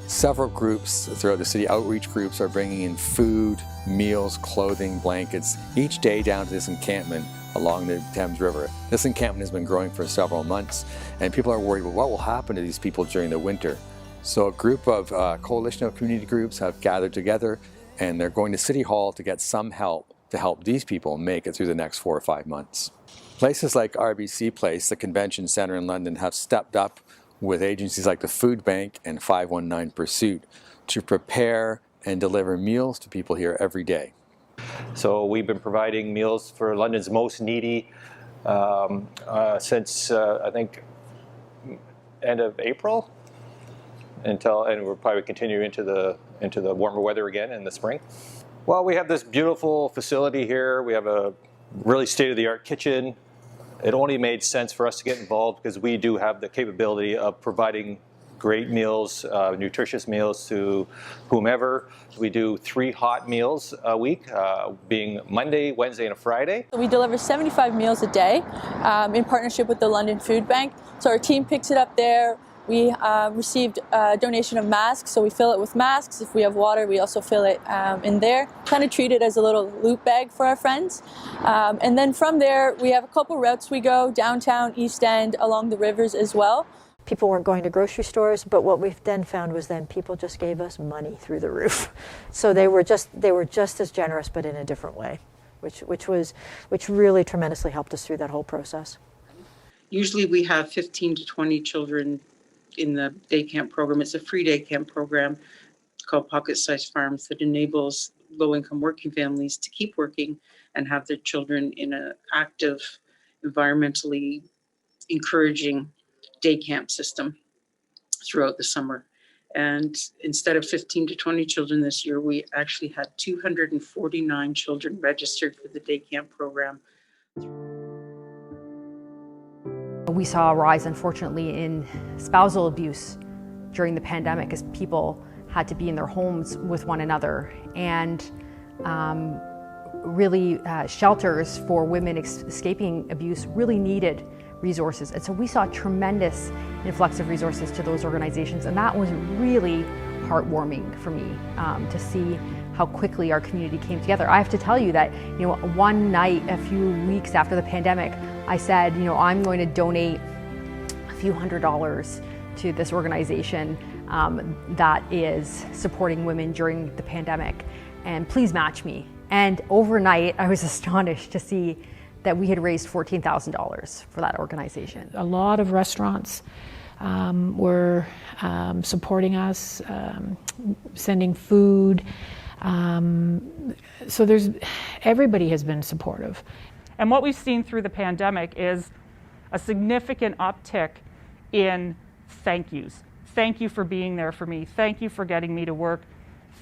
Several groups throughout the city, outreach groups, are bringing in food, meals, clothing, blankets, each day down to this encampment along the Thames River. This encampment has been growing for several months, and people are worried about what will happen to these people during the winter. So a group of coalition of community groups have gathered together, and they're going to City Hall to get some help to help these people make it through the next 4 or 5 months. Places like RBC Place, the convention center in London, have stepped up with agencies like the Food Bank and 519 Pursuit to prepare and deliver meals to people here every day. So we've been providing meals for London's most needy since I think end of April, and we'll probably continue into the warmer weather again in the spring. Well, we have this beautiful facility here. We have a really state-of-the-art kitchen. It only made sense for us to get involved because we do have the capability of providing great meals, nutritious meals to whomever. We do 3 hot meals a week, being Monday, Wednesday, and a Friday. We deliver 75 meals a day in partnership with the London Food Bank. So our team picks it up there. We received a donation of masks, so we fill it with masks. If we have water, we also fill it in there. Kind of treat it as a little loot bag for our friends. And then from there, we have a couple routes we go, downtown, East End, along the rivers as well. People weren't going to grocery stores, but what we've then found was then people just gave us money through the roof. So they were just as generous, but in a different way, which really tremendously helped us through that whole process. Usually we have 15 to 20 children in the day camp program. It's a free day camp program called Pocket Sized Farms that enables low-income working families to keep working and have their children in an active, environmentally encouraging day camp system throughout the summer. And instead of 15 to 20 children this year, we actually had 249 children registered for the day camp program. We saw a rise, unfortunately, in spousal abuse during the pandemic as people had to be in their homes with one another. And really, shelters for women escaping abuse really needed resources. And so we saw a tremendous influx of resources to those organizations. And that was really heartwarming for me to see how quickly our community came together. I have to tell you that, one night, a few weeks after the pandemic, I said, I'm going to donate a few $100s to this organization that is supporting women during the pandemic, and please match me. And overnight, I was astonished to see that we had raised $14,000 for that organization. A lot of restaurants were supporting us, sending food. So everybody has been supportive. And what we've seen through the pandemic is a significant uptick in thank yous. Thank you for being there for me. Thank you for getting me to work.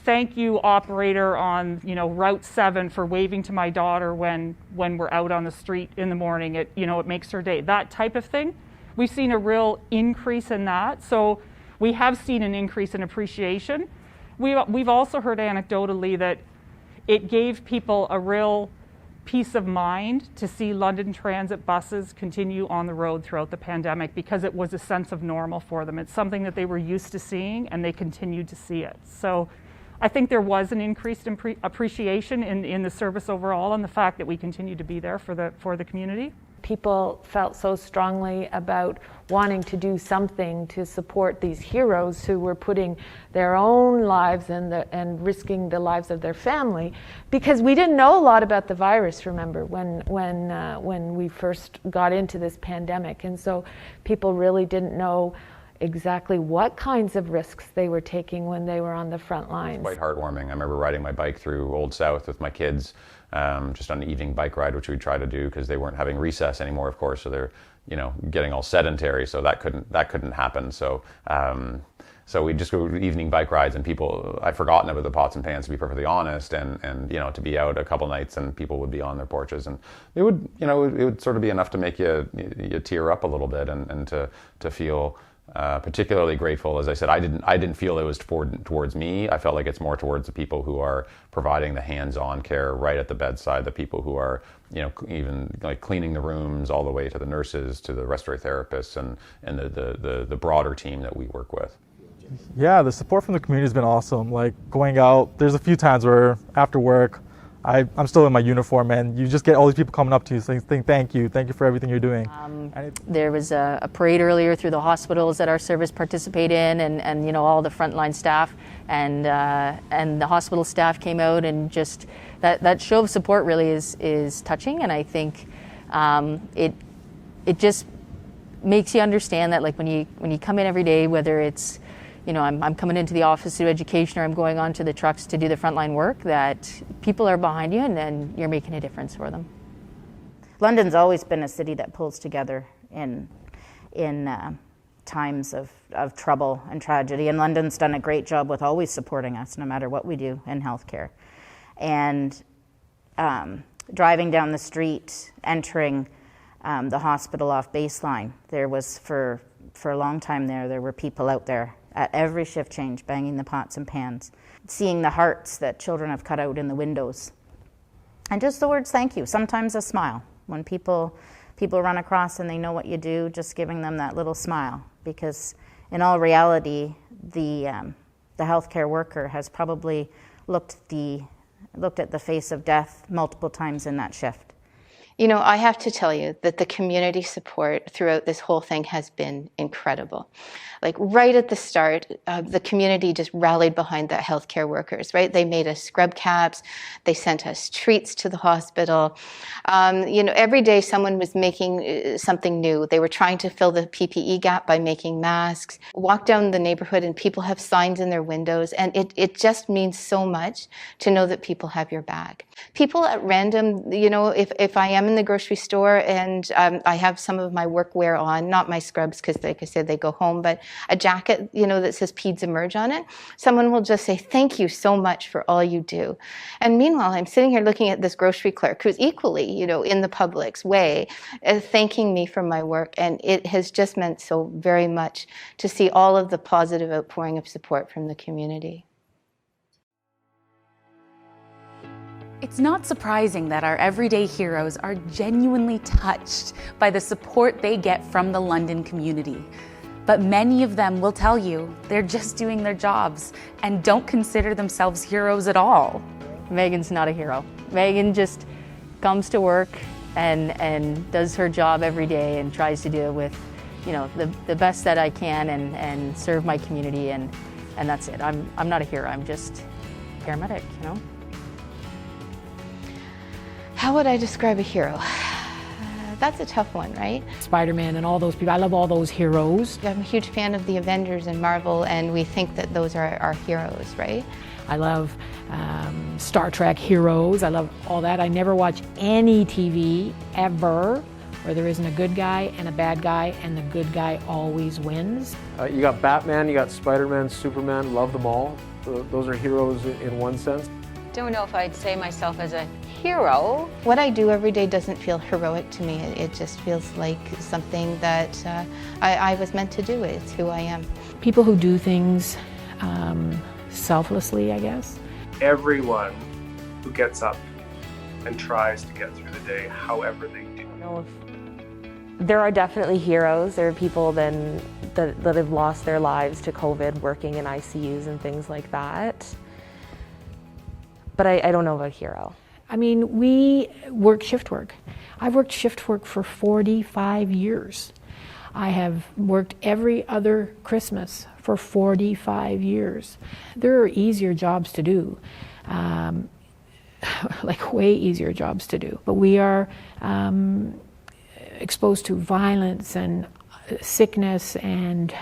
Thank you, operator on Route 7, for waving to my daughter when we're out on the street in the morning. It makes her day. That type of thing. We've seen a real increase in that. So we have seen an increase in appreciation. We've also heard anecdotally that it gave people a real peace of mind to see London Transit buses continue on the road throughout the pandemic, because it was a sense of normal for them. It's something that they were used to seeing, and they continued to see it. So I think there was an increased appreciation in the service overall, and the fact that we continue to be there for the community. People felt so strongly about wanting to do something to support these heroes who were putting their own lives and risking the lives of their family, because we didn't know a lot about the virus, remember, when we first got into this pandemic. And so people really didn't know exactly what kinds of risks they were taking when they were on the front lines. Quite heartwarming. I remember riding my bike through Old South with my kids, just on an evening bike ride, which we try to do because they weren't having recess anymore, of course, so they're getting all sedentary, so that couldn't happen. So so we just go evening bike rides, and I'd forgotten about the pots and pans, to be perfectly honest, and to be out a couple nights and people would be on their porches, and it would sort of be enough to make you tear up a little bit, and to feel particularly grateful. As I said, I didn't feel it was towards me. I felt like it's more towards the people who are providing the hands-on care right at the bedside, the people who are even like cleaning the rooms, all the way to the nurses, to the respiratory therapists, and the broader team that we work with. Yeah, the support from the community has been awesome. Like going out, there's a few times where after work, I'm still in my uniform, and you just get all these people coming up to you saying, thank you for everything you're doing. There was a parade earlier through the hospitals that our service participated in, and all the frontline staff and the hospital staff came out, and just that show of support really is touching, and I think it just makes you understand that, like, when you come in every day, whether it's I'm coming into the office to do education, or I'm going onto the trucks to do the frontline work, that people are behind you, and then you're making a difference for them. London's always been a city that pulls together in times of trouble and tragedy, and London's done a great job with always supporting us, no matter what we do in healthcare. And driving down the street, entering the hospital off Baseline, there was for For a long time there were people out there at every shift change banging the pots and pans, seeing the hearts that children have cut out in the windows. And just the words thank you, sometimes a smile. When people run across and they know what you do, just giving them that little smile. Because in all reality, the healthcare worker has probably looked at the face of death multiple times in that shift. You know, I have to tell you that the community support throughout this whole thing has been incredible. Like right at the start, the community just rallied behind the healthcare workers, right? They made us scrub caps. They sent us treats to the hospital. You know, every day someone was making something new. They were trying to fill the PPE gap by making masks. Walk down the neighborhood and people have signs in their windows. And it just means so much to know that people have your back. People at random, you know, if I am in the grocery store and I have some of my workwear on, not my scrubs because like I said, they go home, but a jacket, you know, that says Peds Emerge on it, someone will just say, thank you so much for all you do. And meanwhile, I'm sitting here looking at this grocery clerk who's equally, you know, in the public's way, thanking me for my work. And it has just meant so very much to see all of the positive outpouring of support from the community. It's not surprising that our everyday heroes are genuinely touched by the support they get from the London community. But many of them will tell you they're just doing their jobs and don't consider themselves heroes at all. Megan's not a hero. Megan just comes to work and does her job every day and tries to do it with, you know, the best that I can and serve my community, and that's it. I'm not a hero, I'm just a paramedic, you know? How would I describe a hero? That's a tough one, right? Spider-Man and all those people. I love all those heroes. I'm a huge fan of the Avengers and Marvel, and we think that those are our heroes, right? I love Star Trek heroes. I love all that. I never watch any TV ever where there isn't a good guy and a bad guy, and the good guy always wins. You got Batman, you got Spider-Man, Superman, love them all. Those are heroes in one sense. Don't know if I'd say myself as a hero. What I do every day doesn't feel heroic to me. It just feels like something that I was meant to do. It's who I am. People who do things selflessly, I guess. Everyone who gets up and tries to get through the day, however they do. There are definitely heroes. There are people that have lost their lives to COVID working in ICUs and things like that. But I don't know of a hero. I mean, we work shift work. I've worked shift work for 45 years. I have worked every other Christmas for 45 years. There are easier jobs to do, like way easier jobs to do. But we are exposed to violence and sickness and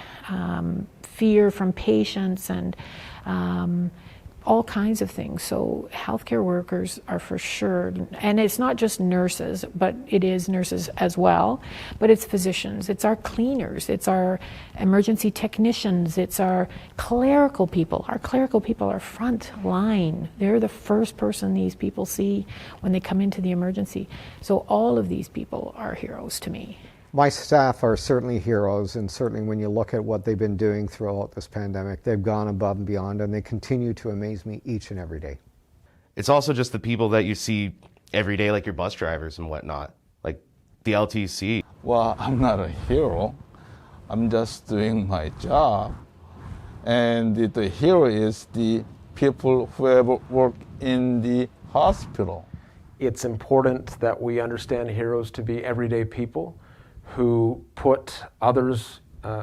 fear from patients and all kinds of things. So healthcare workers are for sure, and it's not just nurses, but it is nurses as well, but it's physicians, it's our cleaners, it's our emergency technicians, it's our clerical people. Our clerical people are front line. They're the first person these people see when they come into the emergency. So all of these people are heroes to me. My staff are certainly heroes, and certainly when you look at what they've been doing throughout this pandemic, they've gone above and beyond, and they continue to amaze me each and every day. It's also just the people that you see every day, like your bus drivers and whatnot, like the LTC. Well, I'm not a hero. I'm just doing my job. And the hero is the people who ever work in the hospital. It's important that we understand heroes to be everyday people who put others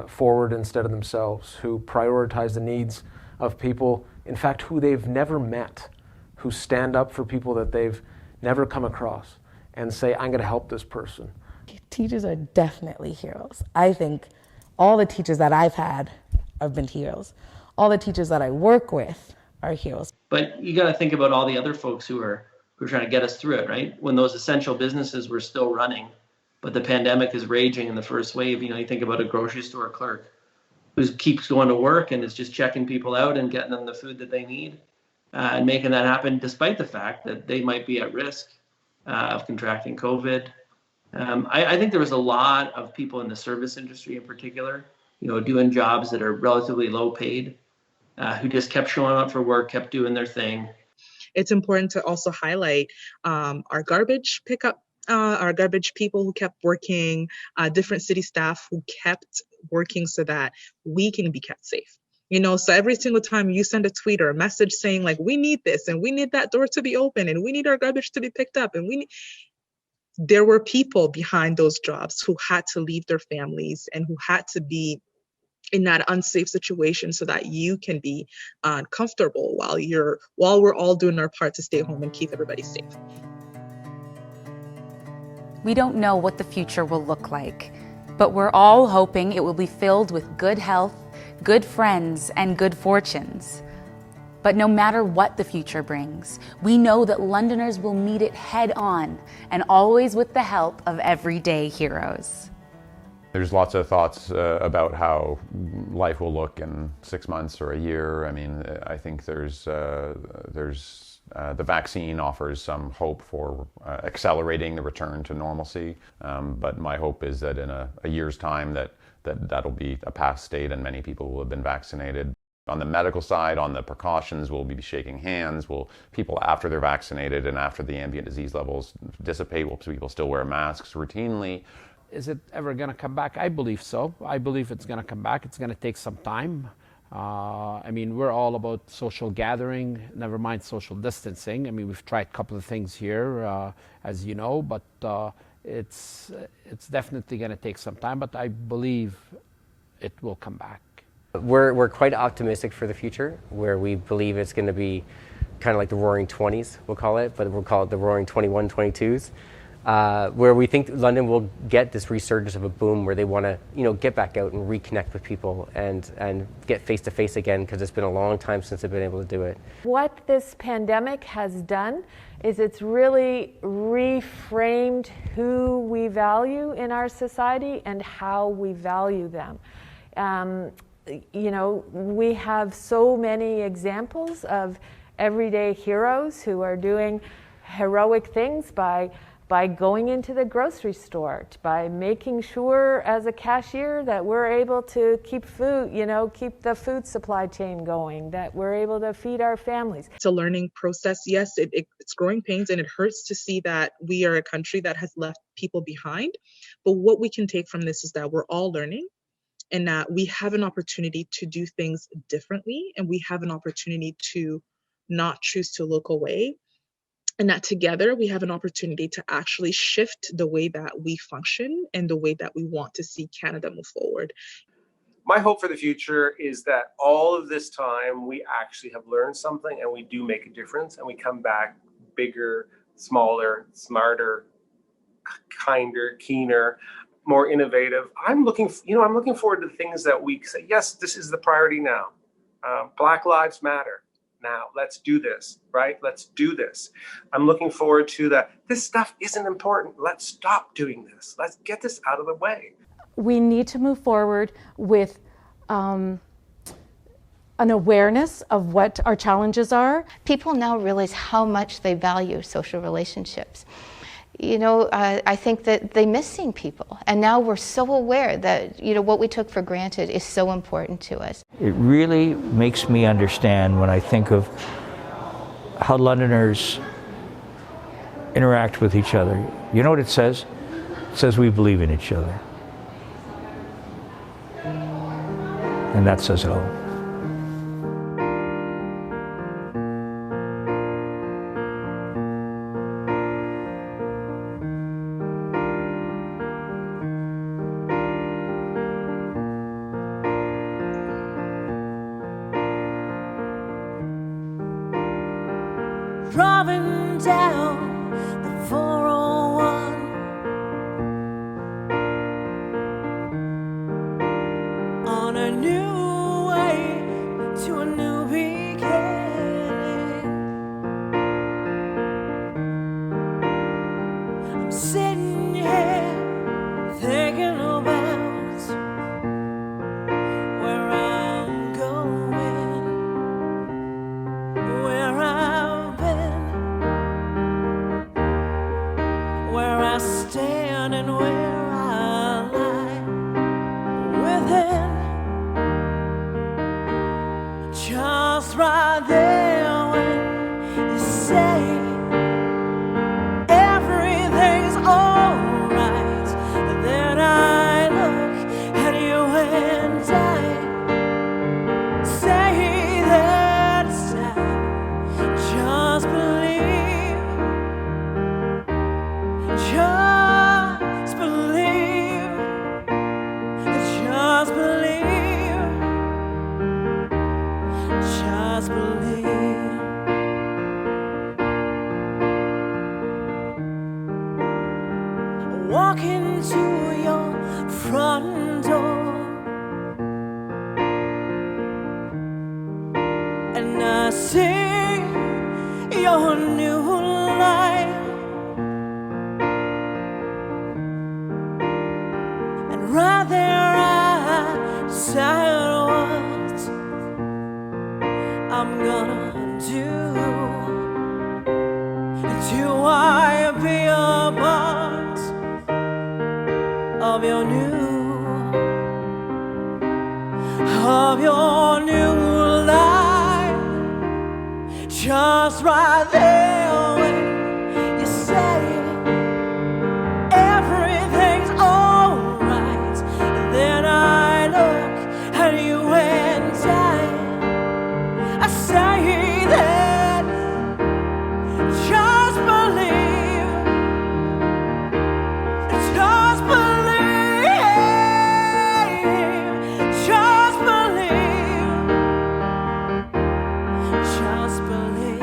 forward instead of themselves, who prioritize the needs of people, in fact, who they've never met, who stand up for people that they've never come across and say, I'm going to help this person. Teachers are definitely heroes. I think all the teachers that I've had have been heroes. All the teachers that I work with are heroes. But you got to think about all the other folks who are trying to get us through it, right? When those essential businesses were still running, but the pandemic is raging in the first wave. You know, you think about a grocery store clerk who keeps going to work and is just checking people out and getting them the food that they need and making that happen despite the fact that they might be at risk of contracting COVID. I think there was a lot of people in the service industry in particular doing jobs that are relatively low paid, who just kept showing up for work, kept doing their thing. It's important to also highlight our garbage pickup, our garbage people who kept working, different city staff who kept working so that we can be kept safe. So every single time you send a tweet or a message saying like, we need this and we need that door to be open and we need our garbage to be picked up and there were people behind those jobs who had to leave their families and who had to be in that unsafe situation so that you can be comfortable while we're all doing our part to stay home and keep everybody safe. We don't know what the future will look like, but we're all hoping it will be filled with good health, good friends, and good fortunes. But no matter what the future brings, we know that Londoners will meet it head on, and always with the help of everyday heroes. There's lots of thoughts about how life will look in 6 months or a year. I mean, I think there's the vaccine offers some hope for accelerating the return to normalcy. But my hope is that in a year's time that'll be a past state and many people will have been vaccinated. On the medical side, on the precautions, we'll be shaking hands. People after they're vaccinated and after the ambient disease levels dissipate, will people still wear masks routinely? Is it ever going to come back? I believe so. I believe it's going to come back. It's going to take some time. I mean, we're all about social gathering, never mind social distancing. I mean, we've tried a couple of things here, as you know, but it's definitely going to take some time, but I believe it will come back. We're quite optimistic for the future, where we believe it's going to be kind of like the Roaring 20s, we'll call it, but we'll call it the Roaring 21, 22s. Where we think London will get this resurgence of a boom where they want to, get back out and reconnect with people and get face to face again, because it's been a long time since they've been able to do it. What this pandemic has done is it's really reframed who we value in our society and how we value them. We have so many examples of everyday heroes who are doing heroic things by going into the grocery store, by making sure as a cashier that we're able to keep food, keep the food supply chain going, that we're able to feed our families. It's a learning process. Yes, it's growing pains, and it hurts to see that we are a country that has left people behind. But what we can take from this is that we're all learning, and that we have an opportunity to do things differently, and we have an opportunity to not choose to look away. And that together we have an opportunity to actually shift the way that we function and the way that we want to see Canada move forward. My hope for the future is that all of this time we actually have learned something and we do make a difference, and we come back bigger, smaller, smarter, kinder, keener, more innovative. I'm looking forward to things that we say, yes, this is the priority now. Black Lives Matter. Now, let's do this, right? Let's do this. I'm looking forward to that. This stuff isn't important. Let's stop doing this. Let's get this out of the way. We need to move forward with an awareness of what our challenges are. People now realize how much they value social relationships. I think that they miss seeing people, and now we're so aware that what we took for granted is so important to us. It really makes me understand when I think of how Londoners interact with each other. You know what it says? It says we believe in each other, and that says it all. Driving down the 401, on a new way to a new beginning. I'm sitting here thinking about where I'm going, where I've been, where I stand and where I lie within right there I said what I'm gonna do. Do I be a part of your new life? Just right there when you say everything's alright, then I look at you and I say that just believe, just believe, just believe, just believe.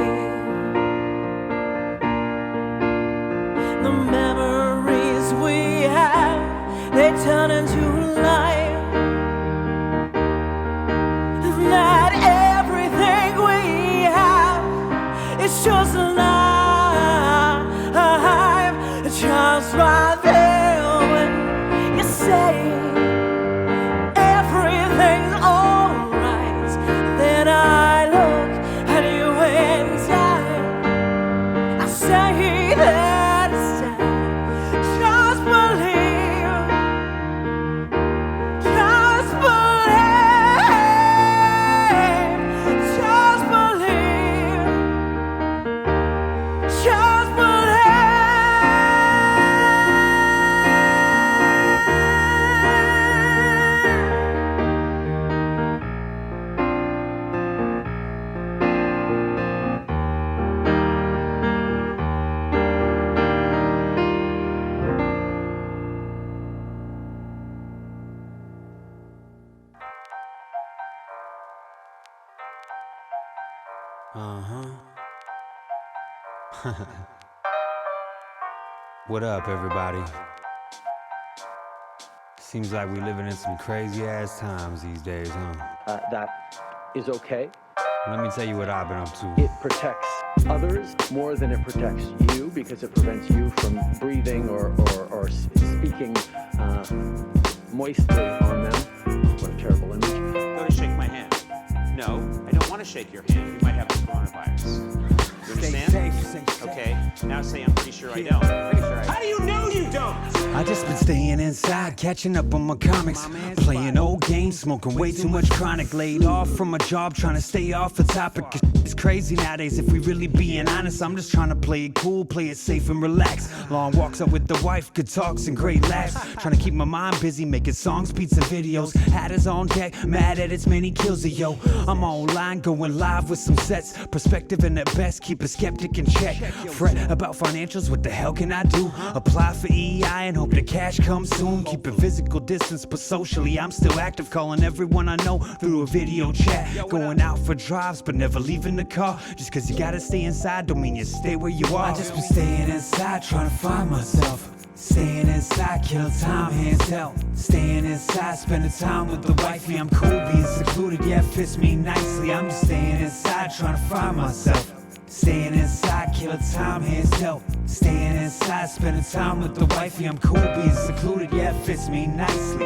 The memories we have, they turn into life. That everything we have is just alive. Just right there when you say everything's alright, then I look at you and I say that it's time. Just believe, just believe, just believe, just believe. What up, everybody? Seems like we're living in some crazy ass times these days, huh? That is okay. Let me tell you what I've been up to. It protects others more than it protects you, because it prevents you from breathing or speaking moistly on them. What a terrible image. Go to shake my hand. No, I don't want to shake your hand. You might have the coronavirus. You understand? Stay safe. Okay, now say I'm pretty sure I don't. How do you know you don't? I just been staying inside, catching up on my comics, playing old games, smoking way too much chronic, laid off from my job, trying to stay off the topic. It's crazy nowadays, if we really being honest. I'm just trying to play it cool, play it safe and relax. Long walks up with the wife, good talks and great laughs. Trying to keep my mind busy, making songs, beats and videos. Hatters on deck, mad at its many kills of yo. I'm online, going live with some sets. Perspective and at best, keep a skeptic in check. Fret about financials, what the hell can I do? Apply for EI and hope the cash comes soon. Keeping physical distance, but socially I'm still active. Calling everyone I know through a video chat. Going out for drives, but never leaving the car. Just cause you gotta stay inside don't mean you stay where you are. I just been staying inside, trying to find myself. Staying inside, kill time, hands held. Staying inside, spending time with the wifey. I'm cool being secluded, yeah, it fits me nicely. I'm just staying inside, trying to find myself. Staying inside, kill time, hands held. Staying inside, spending time with the wifey. I'm cool being secluded, yeah, it fits me nicely.